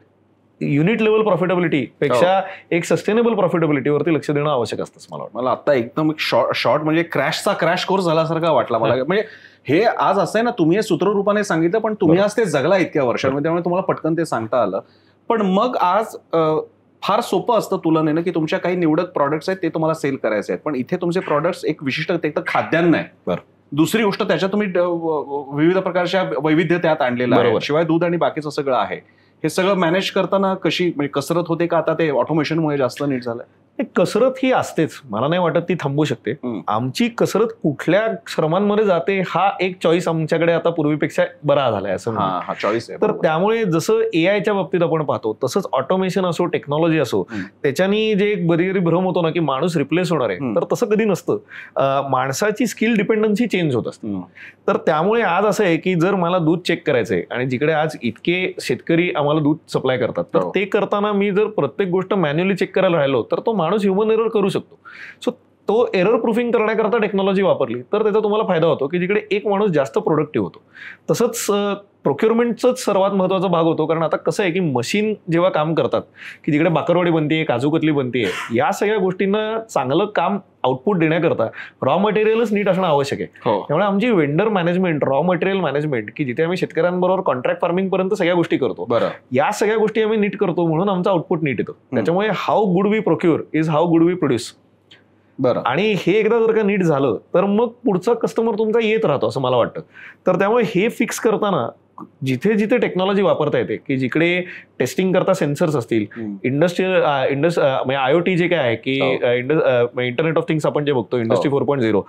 युनिट लेवल प्रॉफिटेबिलिटी पेक्षा एक सस्टेनेबल प्रॉफिटेबिलिटीवरती लक्ष देणं आवश्यक असतं मला वाटतं. मला आता एकदम शॉर्ट म्हणजे क्रॅशचा क्रॅश कोर्स झाल्यासारखा वाटला मला. म्हणजे हे आज असं आहे ना, तुम्ही हे सूत्ररूपाने सांगितलं, पण तुम्ही आज ते जगला इतक्या वर्षांमध्ये, त्यामुळे तुम्हाला पटकन ते सांगता आलं. पण मग आज फार सोपं असतं तुलनेनं की तुमच्या काही निवडक प्रॉडक्ट्स आहेत ते तुम्हाला सेल करायचे आहेत, पण इथे तुमचे प्रॉडक्ट्स एक विशिष्ट, एक तर खाद्यान्न आहे, दुसरी गोष्ट त्याच्यात तुम्ही विविध प्रकारच्या वैविध्य त्यात आणलेलं आहे, शिवाय दूध आणि बाकीचं सगळं आहे. हे सगळं मॅनेज करताना कशी म्हणजे कसरत होते का? आता ते ऑटोमेशनमुळे जास्त नीट झालंय? कसरत ही असतेच, मला नाही वाटत ती थांबू शकते. आमची कसरत कुठल्या श्रमांमध्ये जाते हा एक चॉईस आमच्याकडे आता पूर्वीपेक्षा बरा झालाय असं चॉईस आहे. तर त्यामुळे जसं एआयच्या बाबतीत आपण पाहतो तसंच ऑटोमेशन असो, टेक्नॉलॉजी असो, त्याच्यानी जे एक बरी भ्रम होतो ना की माणूस रिप्लेस होणार आहे, तर तसं कधी नसतं. माणसाची स्किल डिपेंडन्सी चेंज होत असते. तर त्यामुळे आज असं आहे की जर मला दूध चेक करायचंय आणि जिकडे आज इतके शेतकरी आम्हाला दूध सप्लाय करतात, तर ते करताना मी जर प्रत्येक गोष्ट मॅन्युअली चेक करायला राहिलो तर तो माणूस ह्युमन एरर करू शकतो. सो तो एरर प्रूफिंग करण्याकरता टेक्नॉलॉजी वापरली तर त्याचा तुम्हाला फायदा होतो की जिकडे एक माणूस जास्त प्रोडक्टिव्ह होतो. तसंच प्रोक्युरमेंटचाच सर्वात महत्त्वाचा भाग होतो, कारण आता कसं आहे की मशीन जेव्हा काम करतात की जिकडे बाकरवडी बनते, काजू कतली बनते, या सगळ्या गोष्टींना चांगलं काम आउटपुट देण्याकरता रॉ मटेरियलच नीट असणं आवश्यक आहे. त्यामुळे आमची vendor management, raw material management, की जिथे आम्ही शेतकऱ्यांबरोबर कॉन्ट्रॅक्ट फार्मिंग पर्यंत सगळ्या गोष्टी करतो, या सगळ्या गोष्टी आम्ही नीट करतो म्हणून आमचा आउटपुट नीट येतो. त्याच्यामुळे how good we procure is how good we produce. आणि हे एकदा जर का नीट झालं तर मग पुढचा कस्टमर तुमचा येत राहतो असं मला वाटतं. तर त्यामुळे हे फिक्स करताना जिथे जिथे टेक्नॉलॉजी वापरता येते की जिकडे टेस्टिंग करता सेन्सर्स असतील, इंडस्ट्रियल म्हणजे आयओटी जे काय आहे की इंटरनेट ऑफ थिंग्स आपण जे बघतो, इंडस्ट्री 4.0,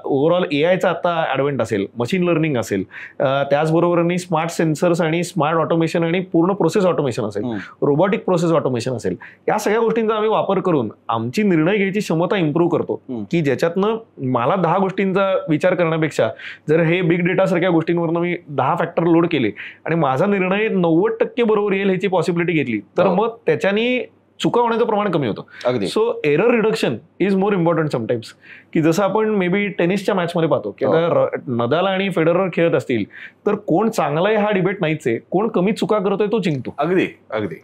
ओव्हरऑल एआयचा आता ऍडव्हेंट असेल, मशीन लर्निंग असेल, त्याचबरोबर स्मार्ट सेन्सर्स आणि स्मार्ट ऑटोमेशन आणि पूर्ण प्रोसेस ऑटोमेशन असेल, रोबोटिक प्रोसेस ऑटोमेशन असेल, या सगळ्या गोष्टींचा आम्ही वापर करून आमची निर्णय घ्यायची क्षमता इम्प्रूव्ह करतो की ज्याच्यातनं मला 10 गोष्टींचा विचार करण्यापेक्षा जर हे बिग डेटा सारख्या गोष्टींवरनं मी 10 फॅक्टर लोड केले आणि माझा निर्णय 90% बरोबर येईल ह्याची पॉसिबिलिटी घेतली तर मग त्याच्यानी चुका होण्याचं प्रमाण कमी होतं. So error reduction is more important sometimes. की जसं आपण मे बी टेनिसच्या मॅचमध्ये पाहतो की आता नदाल आणि फेडरर खेळत असतील तर कोण चांगला आहे हा डिबेट नाहीच आहे, कोण कमी चुका करतोय तो जिंकतो. अगदी अगदी.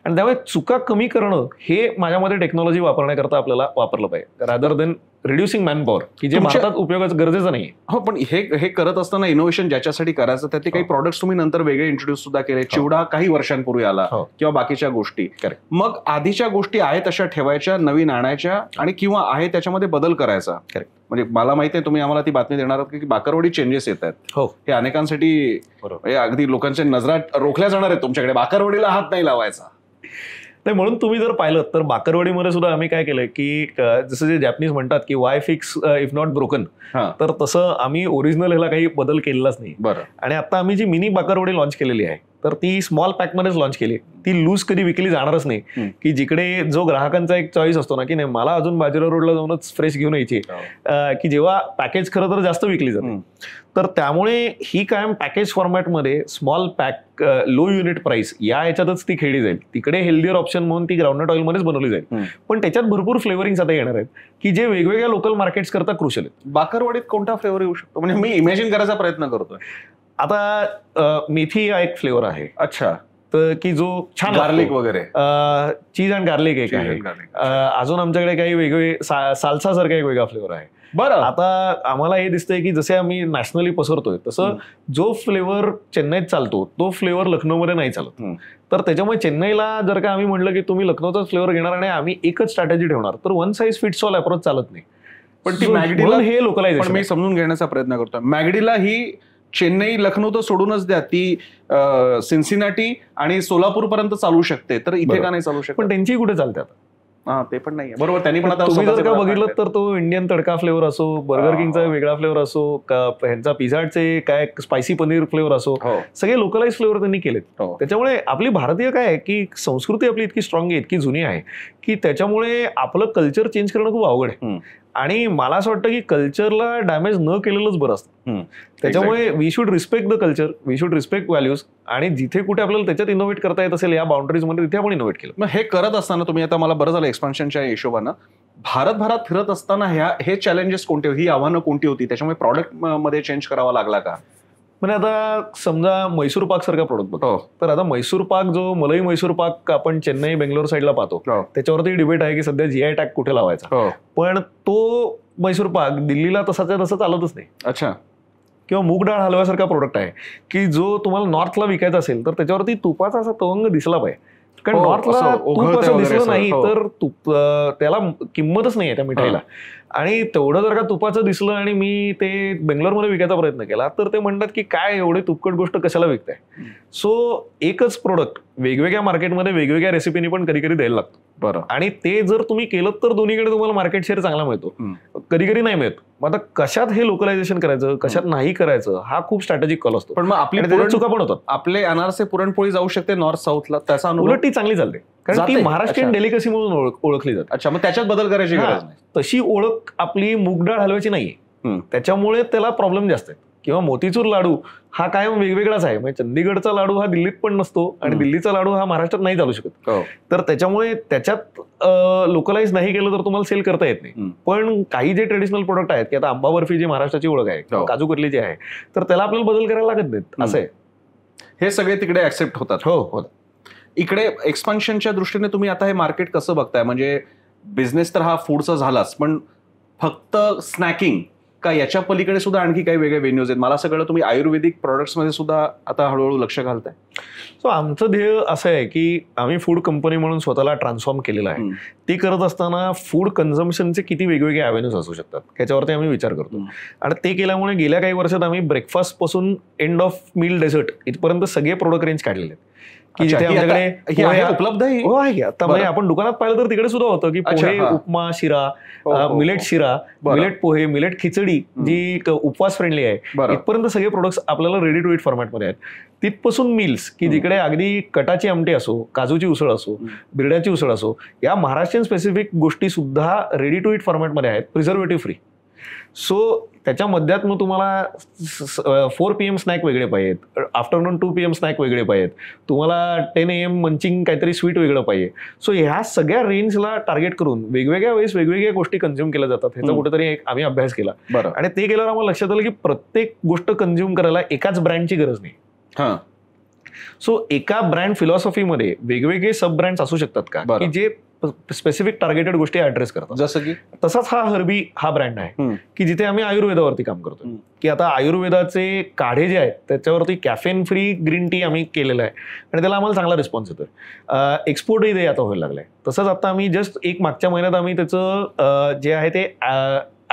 आणि त्यामुळे चुका कमी करणं हे माझ्या मते टेक्नॉलॉजी वापरण्याकरता आपल्याला वापरलं पाहिजे, rather than reducing man power, की जे भारतात उपयोगाचं गरजेचं नाही. हो, पण हे करत असताना इनोव्हेशन ज्याच्यासाठी करायचं त्यातले काही प्रॉडक्ट्स तुम्ही नंतर वेगळे इंट्रोड्यूस सुद्धा केले. चिवडा काही वर्षांपूर्वी आला किंवा बाकीच्या गोष्टी. मग आधीच्या गोष्टी आहेत तशा ठेवायच्या, नवीन आणायच्या आणि किंवा आहे त्याच्यामध्ये बदल करायचा. म्हणजे मला माहिती आहे तुम्ही आम्हाला ती बातमी देणार आहात की बाकरवडी चेंजेस येत आहेत. हे अनेकांसाठी अगदी लोकांच्या नजरा रोखल्या जाणार आहेत तुमच्याकडे, बाकरवडीला हात नाही लावायचा. नाही, म्हणून तुम्ही जर पाहिलं तर बाकरवडीमध्ये सुद्धा आम्ही काय केलंय की जसं जे जॅपनीज म्हणतात की Y fix if not broken, तर तसं आम्ही ओरिजिनल ह्याला काही बदल केलेलाच नाही. आणि आता आम्ही जी मिनी बाकरवडी लॉन्च केलेली आहे तर ती स्मॉल पॅकमध्येच लॉन्च केली. ती लूज कधी विकली जाणारच नाही, की जिकडे जो ग्राहकांचा एक चॉईस असतो ना, की नाही मला अजून बाजीराव रोडला जाऊनच फ्रेश घेऊन यायची, की जेव्हा पॅकेज खरं तर जास्त विकली जाते. तर त्यामुळे ही कायम पॅकेज फॉर्मॅटमध्ये small pack low unit price या याच्यातच ती खेळली जाईल. तिकडे हेल्दियर ऑप्शन म्हणून ती ग्राउंडनट ऑइलमध्येच बनवली जाईल, पण त्याच्यात भरपूर फ्लेवरिंग्स आता येणार आहेत की जे वेगवेगळ्या लोकल मार्केट्स करता क्रुशियल आहेत. बाकरवडीत कोणता फ्लेवर येऊ शकतो, म्हणजे मी इमॅजिन करायचा प्रयत्न करतोय. आता मेथी हा एक फ्लेवर आहे. अच्छा. तर की जो छान गार्लिक वगैरे, चीज अँड गार्लिक एक आहे. अजून आमच्याकडे काही वेगवेगळे साल्सा सारखा एक वेगळा फ्लेवर आहे. बरं. आता आम्हाला हे दिसतंय की जसे आम्ही नॅशनली पसरतोय तसं जो फ्लेवर चेन्नईत चालतो तो फ्लेवर लखनौमध्ये नाही चालत. तर त्याच्यामुळे चेन्नईला जर का आम्ही म्हटलं की तुम्ही लखनौचाच फ्लेवर घेणार आणि आम्ही एकच स्ट्रॅटेजी ठेवणार, तर one size fits all approach चालत नाही. पण ती मॅगडीला हे लोकलायझेशन मी समजून घेण्याचा प्रयत्न करतोय. मॅगडीला ही चेन्नई लखनौ तर सोडूनच द्या, ती सिन्सिनाटी आणि सोलापूर पर्यंत चालू शकते, तर इथे का नाही चालू शकत? पण त्यांची कुठे चालते आता? हा, ते पण नाहीये. बरोबर. त्यांनी पण आता तुम्ही जर का बघितलं तर तो इंडियन तडका फ्लेवर असो, बर्गर किंगचा वेगळा फ्लेवर असो, ह्यांचा पिझ्झाचे काय स्पायसी पनीर फ्लेवर असो, सगळे लोकलाइज फ्लेवर त्यांनी केलेत. त्याच्यामुळे आपली भारतीय काय आहे की संस्कृती आपली इतकी स्ट्रॉंग आहे, इतकी जुनी आहे की त्याच्यामुळे आपलं कल्चर चेंज करणं खूप अवघड आहे. आणि मला असं वाटतं की कल्चरला डॅमेज न केलेलंच बरं असतं. त्याच्यामुळे we should respect the culture, we should respect values, आणि जिथे कुठे आपल्याला त्याच्यात इनोव्हेट करता येत असेल या बाउंड्रीज मध्ये तिथे आपण इनोव्हेट केलं. मग हे करत असताना तुम्ही आता मला बरं झालं एक्सपान्शनच्या हिशोबानं भारतभरात फिरत असताना हे चॅलेंजेस कोणते, ही आव्हानं कोणती होती, त्याच्यामुळे प्रॉडक्ट मध्ये चेंज करावा लागला का? म्हणजे आता समजा मैसूर पाक सारखा प्रोडक्ट बघतो, तर आता मैसूर पाक जो मलाई मैसूर पाक आपण चेन्नई बेंगलोर साईडला पाहतो, त्याच्यावरती डिबेट आहे की सध्या जीआय टॅग कुठे लावायचा. पण तो मैसूर पाक दिल्लीला तसाच्या तसं चालतच नाही. अच्छा. किंवा मूग डाळ हलव्यासारखा प्रोडक्ट आहे की जो तुम्हाला नॉर्थला विकायचा असेल तर त्याच्यावरती तुपाचा असा तवंग दिसला पाहिजे, कारण नॉर्थला तूप असं दिसलं नाही तर त्याला किंमतच नाहीये त्या मिठाईला. आणि तेवढं जर का तुपाचं दिसलं आणि मी ते बेंगलोरमध्ये विकायचा प्रयत्न केला तर ते म्हणतात की काय एवढे तुपकट गोष्ट कशाला विकताय. सो एकच प्रोडक्ट वेगवेगळ्या मार्केटमध्ये वेगवेगळ्या रेसिपीनी पण कधी कधी द्यायला लागतो. बरं. आणि ते जर तुम्ही केलं तर दोन्हीकडे तुम्हाला मार्केट शेअर चांगला मिळतो, कधी कधी नाही मिळत. मग आता कशात हे लोकलायझेशन करायचं, कशात नाही करायचं, हा खूप स्ट्रॅटेजिक कॉल असतो. पण मग आपली चुका पण होतात. आपले अनारसे पुरणपोळी जाऊ शकते नॉर्थ साऊथला, त्याचा उलट ती चांगली चालते, कारण ती महाराष्ट्रीयन डेलिकसी म्हणून ओळखली जाते. अच्छा, मग त्याच्यात बदल करायची गरज नाही. तशी ओळख आपली मूग डाळ हलव्याची नाहीये, त्याच्यामुळे त्याला प्रॉब्लेम जास्त आहे. किंवा मोतीचूर लाडू हा कायम वेगवेगळाच आहे, म्हणजे चंदीगडचा लाडू हा दिल्लीत पण नसतो आणि दिल्लीचा लाडू हा महाराष्ट्रात नाही चालू शकत. तर त्याच्यामुळे त्याच्यात लोकलाइज नाही केलं तर तुम्हाला सेल करता येत नाही. पण काही जे ट्रेडिशनल प्रोडक्ट आहेत की आता आंबा बर्फी जी महाराष्ट्राची ओळख आहे, काजू कतली जी आहे, तर त्याला आपल्याला बदल करायला लागत नाहीत. असं आहे. हे सगळे तिकडे ऍक्सेप्ट होतात. हो. इकडे एक्सपान्शनच्या दृष्टीने तुम्ही आता हे मार्केट कसं बघताय? म्हणजे बिझनेस तर हा फूडचा झालाच, पण फक्त स्नॅकिंग का याच्या पलीकडे सुद्धा आणखी काही वेगळे व्हेन्यूज आहेत? मला सगळं तुम्ही आयुर्वेदिक प्रोडक्ट्स मध्ये सुद्धा आता हळूहळू लक्ष घालताय. सो आमचं ध्येय असं आहे की आम्ही फूड कंपनी म्हणून स्वतःला ट्रान्सफॉर्म केलेलं आहे. ती करत असताना फूड कन्झम्पशनचे किती वेगवेगळे अव्हेन्यूज असू शकतात याच्यावरती आम्ही विचार करतो. आणि ते केल्यामुळे गेल्या काही वर्षात आम्ही ब्रेकफास्ट पासून एंड ऑफ मील डेझर्ट इथपर्यंत सगळे प्रोडक्ट रेंज काढलेले आहेत की जिथे आमच्याकडे उपलब्ध आहे. हो आहे. आता म्हणजे आपण दुकानात पाहिलं तर तिकडे सुद्धा होतं की पोहे, उपमा, शिरा, मिलेट शिरा, मिलेट पोहे, मिलेट खिचडी जी उपवास फ्रेंडली आहे, इथपर्यंत सगळे प्रोडक्ट्स आपल्याला रेडी टू इट फॉर्मॅटमध्ये आहेत. तिथपासून मिल्स की जिकडे अगदी कटाची आमटी असो, काजूची उसळ असो, बिरड्याची उसळ असो, या महाराष्ट्रीयन स्पेसिफिक गोष्टी सुद्धा रेडी टू इट फॉर्मॅटमध्ये आहेत, प्रिझर्वेटिव्ह फ्री. सो त्याच्या मध्यात मग तुम्हाला 4 PM स्नॅक वेगळे पाहिजेत, आफ्टरनून 2 PM स्नॅक वेगळे पाहिजेत, तुम्हाला 10 AM मंचिंग काहीतरी स्वीट वेगळं पाहिजे. सो ह्या सगळ्या रेंजला टार्गेट करून वेगवेगळ्या वेळेस वेगवेगळ्या गोष्टी कंझ्युम केल्या जातात. ह्याचा कुठेतरी आम्ही अभ्यास केला आणि ते केल्यावर आम्हाला लक्षात आलं की प्रत्येक गोष्ट कंझ्युम करायला एकाच ब्रँडची गरज नाही. सो एका ब्रँड फिलॉसॉफीमध्ये वेगवेगळे सब ब्रँड्स असू शकतात का की जे स्पेसिफिक टार्गेटेड गोष्टी ऍड्रेस करतात. जसं की तसाच हा हर्बी हा ब्रँड आहे की जिथे आम्ही आयुर्वेदावरती काम करतो. की आता आयुर्वेदाचे काढे जे आहेत त्याच्यावरती कॅफेन फ्री ग्रीन टी आम्ही केलेलं आहे आणि त्याला आम्हाला चांगला रिस्पॉन्स येतोय. एक्सपोर्टही ते आता व्हायला लागलाय. तसंच आता आम्ही जस्ट मागच्या महिन्यात आम्ही त्याचं जे आहे ते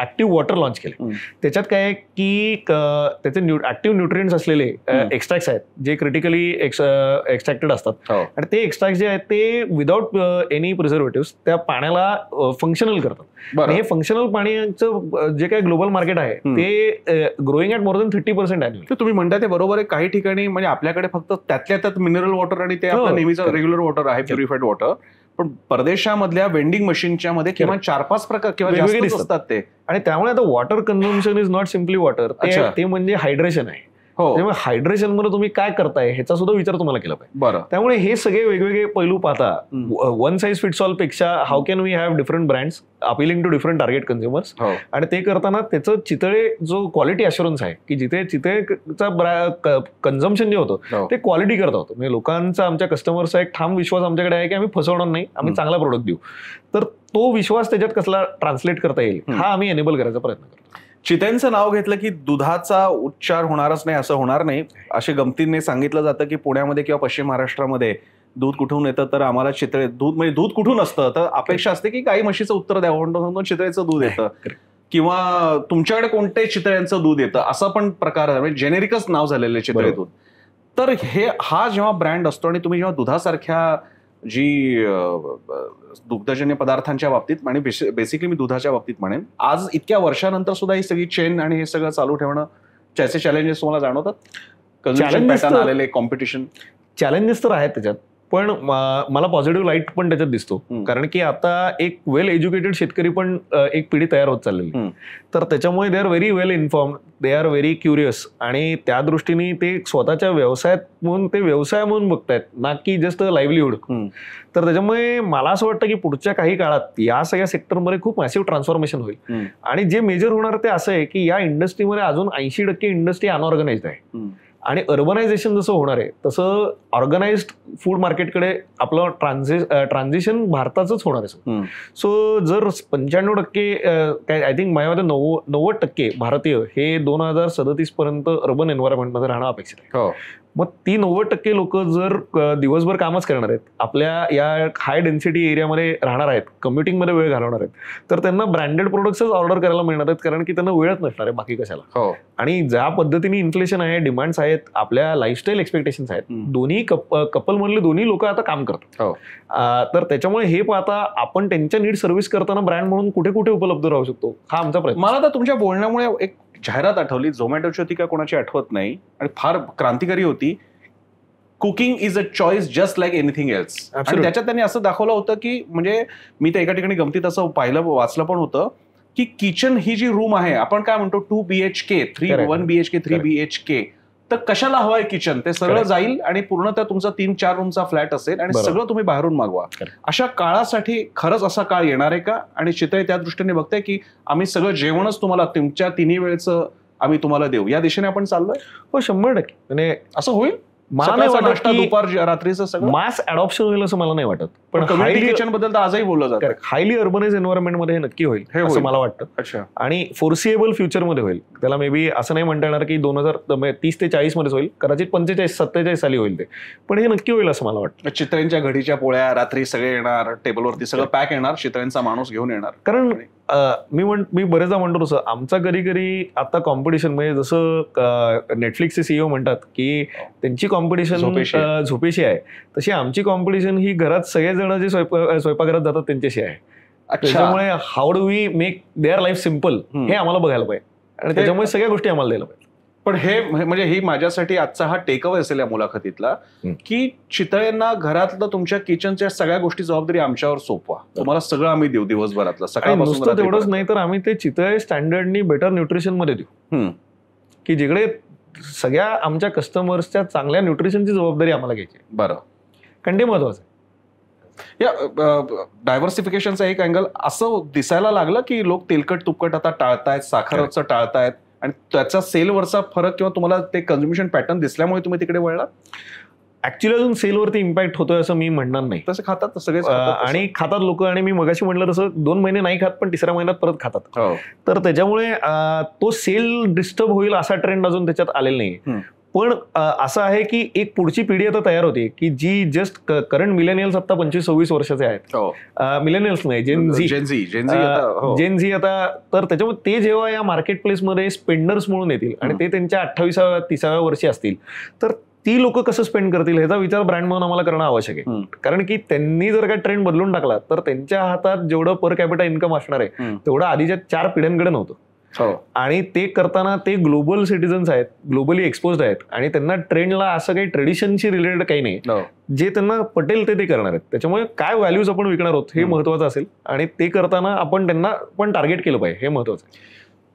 ऍक्टिव्ह वॉटर लॉन्च केले. त्याच्यात काय आहे की त्याचे ऍक्टिव्ह न्यूट्रिएंट्स असलेले एक्स्ट्रॅक्ट्स आहेत जे क्रिटिकली एक्स्ट्रॅक्टेड असतात आणि ते एक्स्ट्रॅक्ट जे आहेत ते विदाउट एनी प्रिझर्वेटिव्ह त्या पाण्याला फंक्शनल करतात. आणि हे फंक्शनल पाण्याचं जे काही ग्लोबल मार्केट आहे ते ग्रोईंग ॲट मोर दॅन 30% आहे. तुम्ही म्हणता ते बरोबर आहे. काही ठिकाणी म्हणजे आपल्याकडे फक्त त्यातल्या त्यात मिनरल वॉटर आणि ते आपलं नेहमीचं रेग्युलर वॉटर आहे, प्युरिफाईड वॉटर. पण परदेशामधल्या वेंडिंग मशीनच्या मध्ये किमान 4-5 प्रकार किंवा जास्त असतात ते. आणि त्यामुळे आता water consumption is not simply water, ते म्हणजे हायड्रेशन आहे. त्यामुळे हायड्रेशन मध्ये तुम्ही काय करताय ह्याचा सुद्धा विचार तुम्हाला केला पाहिजे. बरं. त्यामुळे हे सगळे वेगवेगळे पैलू पाहता वन साईज फिट्स ऑल पेक्षा how can we have different brands appealing to different target consumers. आणि ते करताना त्याचं चितळे जो क्वालिटी अश्युरन्स आहे की जिथे चितळेचा कन्झम्पशन जे होतं ते क्वालिटी करता होतं. म्हणजे लोकांचा आमच्या कस्टमर्सचा एक ठाम विश्वास आमच्याकडे आहे की आम्ही फसवणार नाही, आम्ही चांगला प्रोडक्ट देऊ. तर तो विश्वास त्याच्यात कसला ट्रान्सलेट करता येईल हा आम्ही एनेबल करायचा प्रयत्न करतो. चितळेंचं नाव घेतलं की दुधाचा उच्चार होणारच नाही असं होणार नाही. असे गमतीने सांगितलं जातं की पुण्यामध्ये किंवा पश्चिम महाराष्ट्रामध्ये दूध कुठून येतं तर आम्हाला चितळे दूध म्हणजे दूध कुठून असतं तर अपेक्षा असते की गाई म्हशीचं उत्तर द्यावं म्हणून चितळेचं दूध येतं किंवा तुमच्याकडे कोणत्याही चितळ्यांचं दूध येतं असं पण प्रकार आहे. म्हणजे जेनेरिकच नाव झालेलं चितळे दूध. तर हा जेव्हा ब्रँड असतो आणि तुम्ही जेव्हा दुधासारख्या जी दुग्धजन्य पदार्थांच्या बाबतीत आणि बेसिकली मी दुधाच्या बाबतीत म्हणेन आज इतक्या वर्षानंतर सुद्धा ही सगळी चेन आणि हे सगळं चालू ठेवणं त्याचे चॅलेंजेस तुम्हाला जाणवतात? कन्झम्पशन पॅटर्न आलेले, कॉम्पिटिशन चॅलेंजेस तर आहेत त्याच्यात, पण मला पॉझिटिव्ह लाईट पण त्याच्यात दिसतो. कारण की आता एक वेल एज्युकेटेड शेतकरी पण एक पिढी तयार होत चाललेली. तर त्याच्यामुळे they are very well informed, they are very curious आणि त्या दृष्टीने ते स्वतःच्या व्यवसायात म्हणून ते व्यवसाय म्हणून बघतायत ना की जस्ट लाईव्हलीहूड. तर त्याच्यामुळे मला असं वाटतं की पुढच्या काही काळात या सगळ्या सेक्टरमध्ये खूप मॅसिव्ह ट्रान्सफॉर्मेशन होईल. आणि जे मेजर होणार ते असं आहे की या इंडस्ट्रीमध्ये अजून 80% इंडस्ट्री अनऑर्गनाइज्ड आहे आणि अर्बनायझेशन जसं होणार आहे तसं ऑर्गनाइज्ड फूड मार्केटकडे आपलं ट्रान्झिशन भारताचंच होणार आहे. सो जर 95% काय आय थिंक माझ्या 90% भारतीय हे 2037 पर्यंत अर्बन एन्व्हायरमेंटमध्ये राहणं अपेक्षित आहे. मग ती 90% लोक जर दिवसभर कामच करणार आहेत, आपल्या या हाय डेन्सिटी एरियामध्ये राहणार आहेत, कम्युटिंगमध्ये वेळ घालवणार आहेत, तर त्यांना ब्रँडेड प्रोडक्ट्सच ऑर्डर करायला मिळणार आहेत कारण की त्यांना वेळच नसणार आहे बाकी कशाला. आणि ज्या पद्धतीने इन्फ्लेशन आहे, डिमांड्स आहेत, आपल्या लाईफस्टाईल एक्सपेक्टेशन्स आहेत, दोन्ही कपल मधले दोन्ही लोक आता काम करतात. तर त्याच्यामुळे हे पाहता आपण त्यांच्या नीड सर्व्हिस करताना ब्रँड म्हणून कुठे कुठे उपलब्ध राहू शकतो हा आमचा प्रयत्न. मला तर तुमच्या बोलण्यामुळे एक जाहिरात आठवली, झोमॅटोची होती का कोणाची आठवत नाही आणि फार क्रांतिकारी होती. Cooking is a choice just like anything else. आणि त्याच्यात त्यांनी असं दाखवलं होतं की म्हणजे मी तर एका ठिकाणी गमतीत असं वाचलं पण होतं की किचन ही जी रूम आहे आपण काय म्हणतो 2 BHK 1 BHK 3 BHK तर कशाला हवंय किचन ते सगळं जाईल आणि पूर्णतः तुमचा 3-4 रूमचा फ्लॅट असेल आणि सगळं तुम्ही बाहेरून मागवा. अशा काळासाठी खरंच असा काळ येणार आहे का? आणि चितळे त्या दृष्टीने बघताय की आम्ही सगळं जेवणच तुम्हाला तुमच्या 3 वेळचं आम्ही तुम्हाला देऊ या दिशेने आपण चाललोय? हो 100%. म्हणजे असं होईल. मला नाही वाटत दुपार रात्रीचं सगळं मास अडॉप्शन होईल असं मला नाही वाटत. पण कम्युनिटी किचन बद्दल तर आजही बोललं जातं. हायली अर्बनाइज एन्व्हायरमेंटमध्ये हे नक्की होईल असं मला वाटतं. आणि फोर्सिएबल फ्युचरमध्ये होईल. त्याला मे बी असं नाही म्हणता येणार की 2030 ते 40 मध्येच होईल, कदाचित 45-47 साली होईल ते, पण हे नक्की होईल असं मला वाटतं. चितळेंच्या घडीच्या पोळ्या रात्री सगळे येणार, टेबलवरती सगळं पॅक येणार, चितळेंचा माणूस घेऊन येणार. कारण मी बरेचदा म्हणतो तसं आमचा कधी कधी आता कॉम्पिटिशन म्हणजे जसं नेटफ्लिक्सचे CEO म्हणतात की त्यांची कॉम्पिटिशन झोपेशी आहे, तशी आमची कॉम्पिटिशन ही घरात सगळेजण जे स्वयंपाकघरात जातात त्यांच्याशी आहे. त्याच्यामुळे how do we make their life simple हे आम्हाला बघायला पाहिजे आणि त्याच्यामुळे सगळ्या गोष्टी आम्हाला द्यायला पाहिजे. पण हे म्हणजे ही माझ्यासाठी आजचा हा टेकअवे असेल या मुलाखतीतला की चितळेंना घरातलं तुमच्या किचनच्या सगळ्या गोष्टी जबाबदारी आमच्यावर सोपवा, तुम्हाला सगळं आम्ही देऊ दिवसभरातलं सकाळपासून. तेवढंच नाही तर आम्ही ते चितळे स्टँडर्डनी बेटर न्यूट्रिशन मध्ये देऊ की जिकडे सगळ्या आमच्या कस्टमर्सच्या चांगल्या न्यूट्रिशनची जबाबदारी आम्हाला घ्यायची. बरं, कारण ते महत्वाचं आहे. या डायव्हर्सिफिकेशनचा एक अँगल असं दिसायला लागलं की लोक तेलकट तुपकट आता टाळतायत, साखरचं टाळतायत आणि त्याचा सेलवरचा फरक किंवा तुम्हाला ते कन्झम्पशन पॅटर्न दिसल्यामुळे तुम्ही तिकडे वळला. ऍक्च्युअली अजून सेलवरती इम्पॅक्ट होतोय असं मी म्हणणार नाही. तसं खातात सगळे आणि खातात लोक. आणि मी मगाशी म्हटलं तसं 2 महिने नाही खात पण 3ऱ्या महिन्यात परत खातात. तर त्याच्यामुळे तो सेल डिस्टर्ब होईल असा ट्रेंड अजून त्याच्यात आलेला नाही. पण असं आहे की एक पुढची पिढी आता तयार होते की जी जस्ट करंट मिलेनियल्स आता 25-26 वर्षाचे आहेत. मिलेनियल्स नाही, जेन झी आता. तर त्याच्यामुळे ते जेव्हा या मार्केट प्लेसमध्ये स्पेंडर्स म्हणून येतील आणि ते त्यांच्या 28व्या-30व्या वर्षी असतील, तर ती लोक कसं स्पेंड करतील ह्याचा विचार ब्रँड म्हणून आम्हाला करणं आवश्यक आहे. कारण की त्यांनी जर का ट्रेंड बदलून टाकला तर त्यांच्या हातात जेवढं पर कॅपिटा इन्कम असणार आहे तेवढं आधीच्या 4 पिढ्यांकडे नव्हतं. आणि ते करताना ते ग्लोबल सिटीजन्स आहेत, ग्लोबली एक्सपोज्ड आहेत आणि त्यांना ट्रेंडला असं काही ट्रेडिशनशी रिलेटेड काही नाही. जे त्यांना पटेल ते करणार आहेत. त्याच्यामुळे काय व्हॅल्यूज आपण विकणार आहोत हे महत्वाचं असेल आणि ते करताना आपण त्यांना पण टार्गेट केलं पाहिजे, हे महत्वाचं आहे.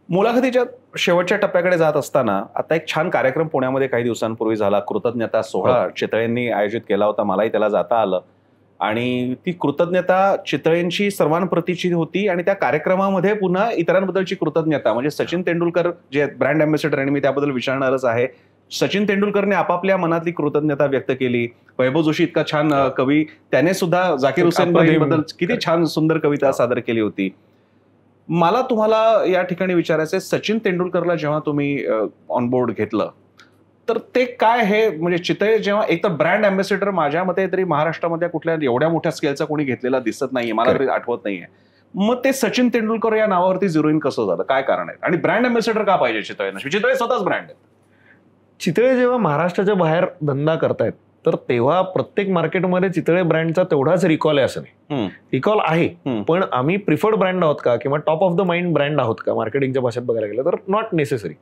मुलाखतीच्या शेवटच्या टप्प्याकडे जात असताना आता एक छान कार्यक्रम पुण्यामध्ये काही दिवसांपूर्वी झाला, कृतज्ञता सोहळा चितळेंनी आयोजित केला होता. मलाही त्याला जाता आलं आणि ती कृतज्ञता चितळेंची सर्वांप्रतीची होती आणि त्या कार्यक्रमामध्ये पुन्हा इतरांबद्दलची कृतज्ञता, म्हणजे सचिन तेंडुलकर जे ब्रँड अँबॅसेडर आणि मी त्याबद्दल विचारणारच आहे. सचिन तेंडुलकरने आपापल्या मनातली कृतज्ञता व्यक्त केली. वैभव जोशी इतका छान कवी, त्याने सुद्धा झाकीर हुसेन बद्दल किती छान सुंदर कविता सादर केली होती. मला तुम्हाला या ठिकाणी विचारायचं आहे, सचिन तेंडुलकरला जेव्हा तुम्ही ऑनबोर्ड घेतलं तर ते काय हे म्हणजे चितळे जेव्हा एक तर ब्रँड अँबॅसेडर माझ्या मते तरी महाराष्ट्रामध्ये कुठल्या एवढ्या मोठ्या स्केलचा कोणी घेतलेला दिसत नाहीये, मला तरी आठवत नाहीये. मग ते सचिन तेंडुलकर या नावावरती झिरोईन कसं झालं, काय कारण आहे आणि ब्रँड अँबॅसेडर का पाहिजे चितळे? चितळे स्वतःच ब्रँड आहे. चितळे जेव्हा महाराष्ट्राच्या बाहेर धंदा करतायत तर तेव्हा प्रत्येक मार्केटमध्ये चितळे ब्रँडचा तेवढाच रिकॉल आहे असं नाही. रिकॉल आहे, पण आम्ही प्रिफर्ड ब्रँड आहोत का किंवा top of the mind brand आहोत का मार्केटिंगच्या भाषेत बघायला गेलं तर नॉट नेसेसरी.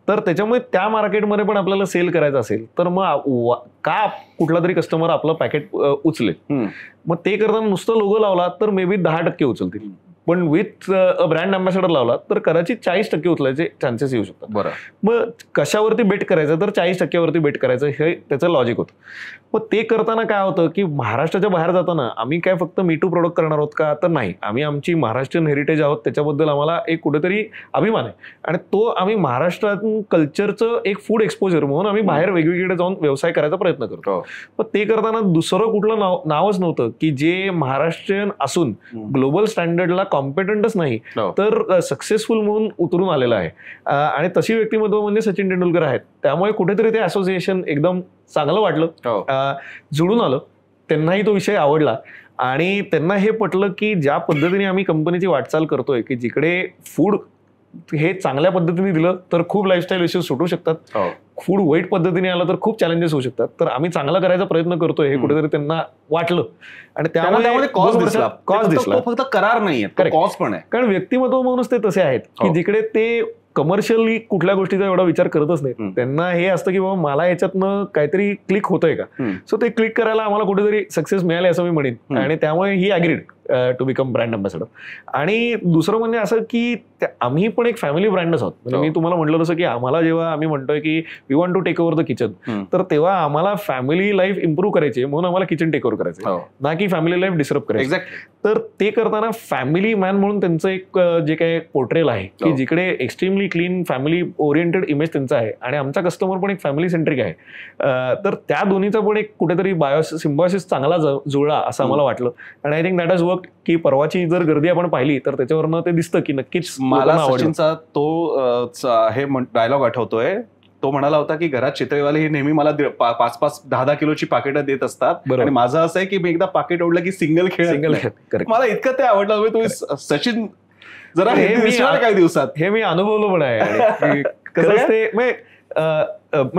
तर त्याच्यामुळे त्या मार्केटमध्ये पण आपल्याला सेल करायचं असेल तर मग का कुठला तरी कस्टमर आपलं पॅकेट उचलेल, मग ते करताना नुसतं लोगो लावला तर मे बी 10% उचलतील, पण विथ ब्रँड अँबॅसेडर लावला तर कदाचित 40% उचलायचे चान्सेस येऊ शकतात. बरं, मग कशावरती बेट करायचं तर 40% बेट करायचं हे त्याचं लॉजिक होतं. मग ते करताना काय होतं की महाराष्ट्राच्या बाहेर जाताना आम्ही काय फक्त मी टू प्रोडक्ट करणार आहोत का, तर नाही, आम्ही आमची महाराष्ट्रीयन हेरिटेज आहोत त्याच्याबद्दल आम्हाला एक कुठेतरी अभिमान आहे आणि तो आम्ही महाराष्ट्रातून कल्चरचं एक फूड एक्सपोजर म्हणून आम्ही बाहेर वेगवेगळे जाऊन व्यवसाय करायचा प्रयत्न करतो. पण ते करताना दुसरं कुठलं नावच नव्हतं की जे महाराष्ट्रीयन असून ग्लोबल स्टँडर्डला कॉम्पिटंटच नाही तर सक्सेसफुल म्हणून उतरून आलेला आहे. आणि तशी व्यक्तिमत्व म्हणजे सचिन तेंडुलकर आहेत. त्यामुळे कुठेतरी ते असोसिएशन एकदम चांगलं वाटलं, जुळून आलं. त्यांनाही तो विषय आवडला आणि त्यांना हे पटलं की ज्या पद्धतीने आम्ही कंपनीची वाटचाल करतोय की जिकडे फूड हे चांगल्या पद्धतीने दिलं तर खूप लाईफस्टाईल इश्यूज सुटू शकतात, फूड वाईट पद्धतीने आलं तर खूप चॅलेंजेस होऊ शकतात, तर आम्ही चांगला करायचा प्रयत्न करतोय हे कुठेतरी त्यांना वाटलं आणि त्यामुळे कॉस्ट दिसला, फक्त करार नाहीये, कॉस्ट पण आहे. कारण व्यक्तिमत्व म्हणूनच ते तसे आहेत की जिकडे ते कमर्शियली कुठल्या गोष्टीचा एवढा विचार करतच नाही. त्यांना हे असतं की बाबा मला याच्यातनं काहीतरी क्लिक होतंय का, सो ते क्लिक करायला आम्हाला कुठेतरी सक्सेस मिळाले असं मी म्हणेन आणि त्यामुळे he agreed to become brand ambassador. आणि दुसरं म्हणजे असं की आम्ही पण एक फॅमिली ब्रँडच आहोत. म्हणजे मी तुम्हाला म्हटलं तसं की आम्हाला जेव्हा आम्ही म्हणतोय की we want to take over the kitchen, तर तेव्हा आम्हाला फॅमिली लाईफ इम्प्रूव्ह करायची म्हणून आम्हाला किचन टेक ओव्हर करायचं, ना की फॅमिली लाईफ डिस्टर्ब करायचं. तर ते करताना फॅमिली मॅन म्हणून त्यांचं एक जे काही पोर्ट्रेल आहे की जिकडे extremely clean family oriented image त्यांचा आहे आणि आमचा कस्टमर पण एक फॅमिली सेंट्रिक आहे. तर त्या दोन्हीचा पण एक कुठेतरी सिम्बॉसिस चांगला जुळला असं आम्हाला वाटलं आणि I think that has work. की परवाची जर गर्दी आपण पाहिली तर त्याच्यावरनं ते दिसतं की नक्कीच मला सचिनचा तो हे डायलॉग आठवतोय. तो म्हणाला होता की घरात चितळेवाले हे नेहमी मला 5-5, 10-10 किलोची पाकिटं देत असतात आणि माझं असं आहे की मी एकदा पाकिट ओढलं की सिंगल खेळ. मला इतकं ते आवडलं. तुम्ही सचिन जरा हे काही दिवसात हे मी अनुभवलं पण आहे. कसं ते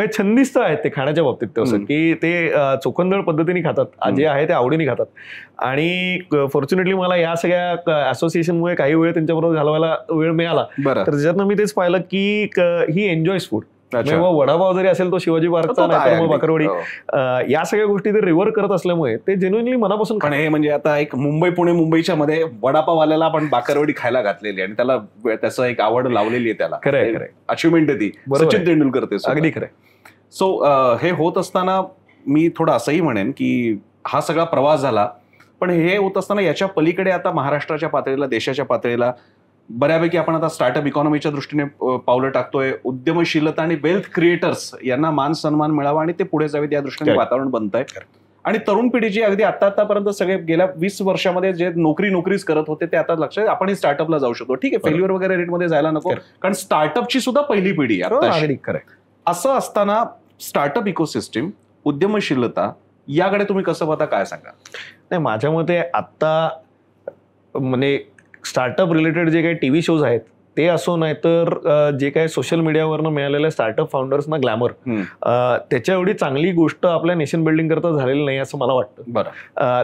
छंदिस्त आहेत ते खाण्याच्या बाबतीत, तसं की ते चोखंदळ पद्धतीने खातात, जे आहे ते आवडीने खातात. आणि फॉर्च्युनेटली मला या सगळ्या असोसिएशनमुळे काही वेळ त्यांच्याबरोबर घालवायला वेळ मिळाला, तर त्याच्यातनं मी तेच पाहिलं की ही एन्जॉयज फूड. वडापाव जरी असेल तो शिवाजी पार्कचा नाहीतर मग बाकरवडी, या सगळ्या गोष्टी ते रिव्हर करत असल्यामुळे ते जेन्युइनली मनापासून. पण हे म्हणजे आता एक मुंबई पुणे मुंबईच्या मध्ये वडापाववाल्याला आपण बाकरवडी खायला घातलेली आणि त्याला त्याचं एक आवड लावलेली आहे त्याला. खरंय अचिव्हमेंट आहे ती. सचिन तेंडुलकर ते अगदी खरंय. सो हे होत असताना मी थोडं असंही म्हणेन की हा सगळा प्रवास झाला, पण हे होत असताना याच्या पलीकडे आता महाराष्ट्राच्या पातळीला, देशाच्या पातळीला बऱ्यापैकी आपण आता स्टार्टअप इकॉनॉमीच्या दृष्टीने पावलं टाकतोय. उद्यमशीलता आणि वेल्थ क्रिएटर्स यांना मान सन्मान मिळावा आणि ते पुढे जावेत या दृष्टीने वातावरण बनतंय. आणि तरुण पिढी जी अगदी आतापर्यंत सगळे गेल्या 20 वर्षामध्ये जे नोकरीच करत होते ते आता लक्षात आपणही स्टार्टअपला जाऊ शकतो. ठीक आहे, फेल्युअर वगैरे रेटमध्ये जायला नको, कारण स्टार्टअपची सुद्धा पहिली पिढी आहे. असं असताना स्टार्टअप इकोसिस्टीम, उद्यमशीलता याकडे तुम्ही कसं पाहता, काय सांगा? नाही, माझ्या मते आता म्हणजे स्टार्टअप रिलेटेड जे काही टीव्ही शोज आहेत ते असो, नाहीतर जे काही सोशल मीडियावरनं मिळालेल्या स्टार्टअप फाउंडर्सना ग्लॅमर, त्याच्या एवढी चांगली गोष्ट आपल्या नेशन बिल्डिंग करता झालेली नाही असं मला वाटतं. बरं,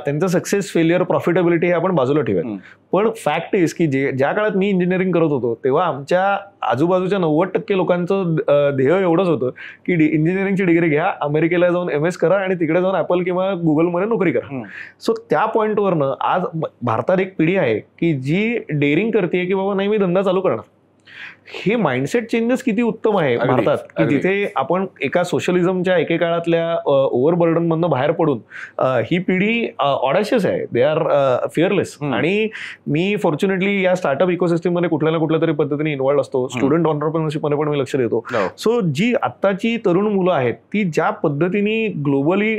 त्यांचं सक्सेस, फेलियर, प्रॉफिटेबिलिटी हे आपण बाजूला ठेवूया. पण फॅक्ट इज की ज्या काळात मी इंजिनिअरिंग करत होतो तेव्हा आमच्या आजूबाजूच्या 90% लोकांचं ध्येय एवढंच होतं की इंजिनिअरिंगची डिग्री घ्या, अमेरिकेला जाऊन MS करा आणि तिकडे जाऊन ऍपल किंवा गुगलमध्ये नोकरी करा. सो त्या पॉईंटवरनं आज भारतात एक पिढी आहे की जी डेअरिंग करते की बाबा नाही, मी धंदा चालू करणार. हे माइंडसेट चेंजेस किती उत्तम आहे भारतात, की तिथे आपण एका सोशलिझमच्या एकेकाळातल्या ओव्हरबर्डन मधनं बाहेर पडून ही पिढी ऑडॅशियस आहे, दे आर फिअरलेस. आणि मी फॉर्च्युनेटली या स्टार्टअप इकोसिस्टम मध्ये कुठल्या ना कुठल्या तरी पद्धतीने इन्व्हॉल्व असतो. स्टुडंट ऑन्टरप्रिनरशिप मध्ये पण मी लक्ष देतो. सो जी आत्ताची तरुण मुलं आहेत ती ज्या पद्धतीने ग्लोबली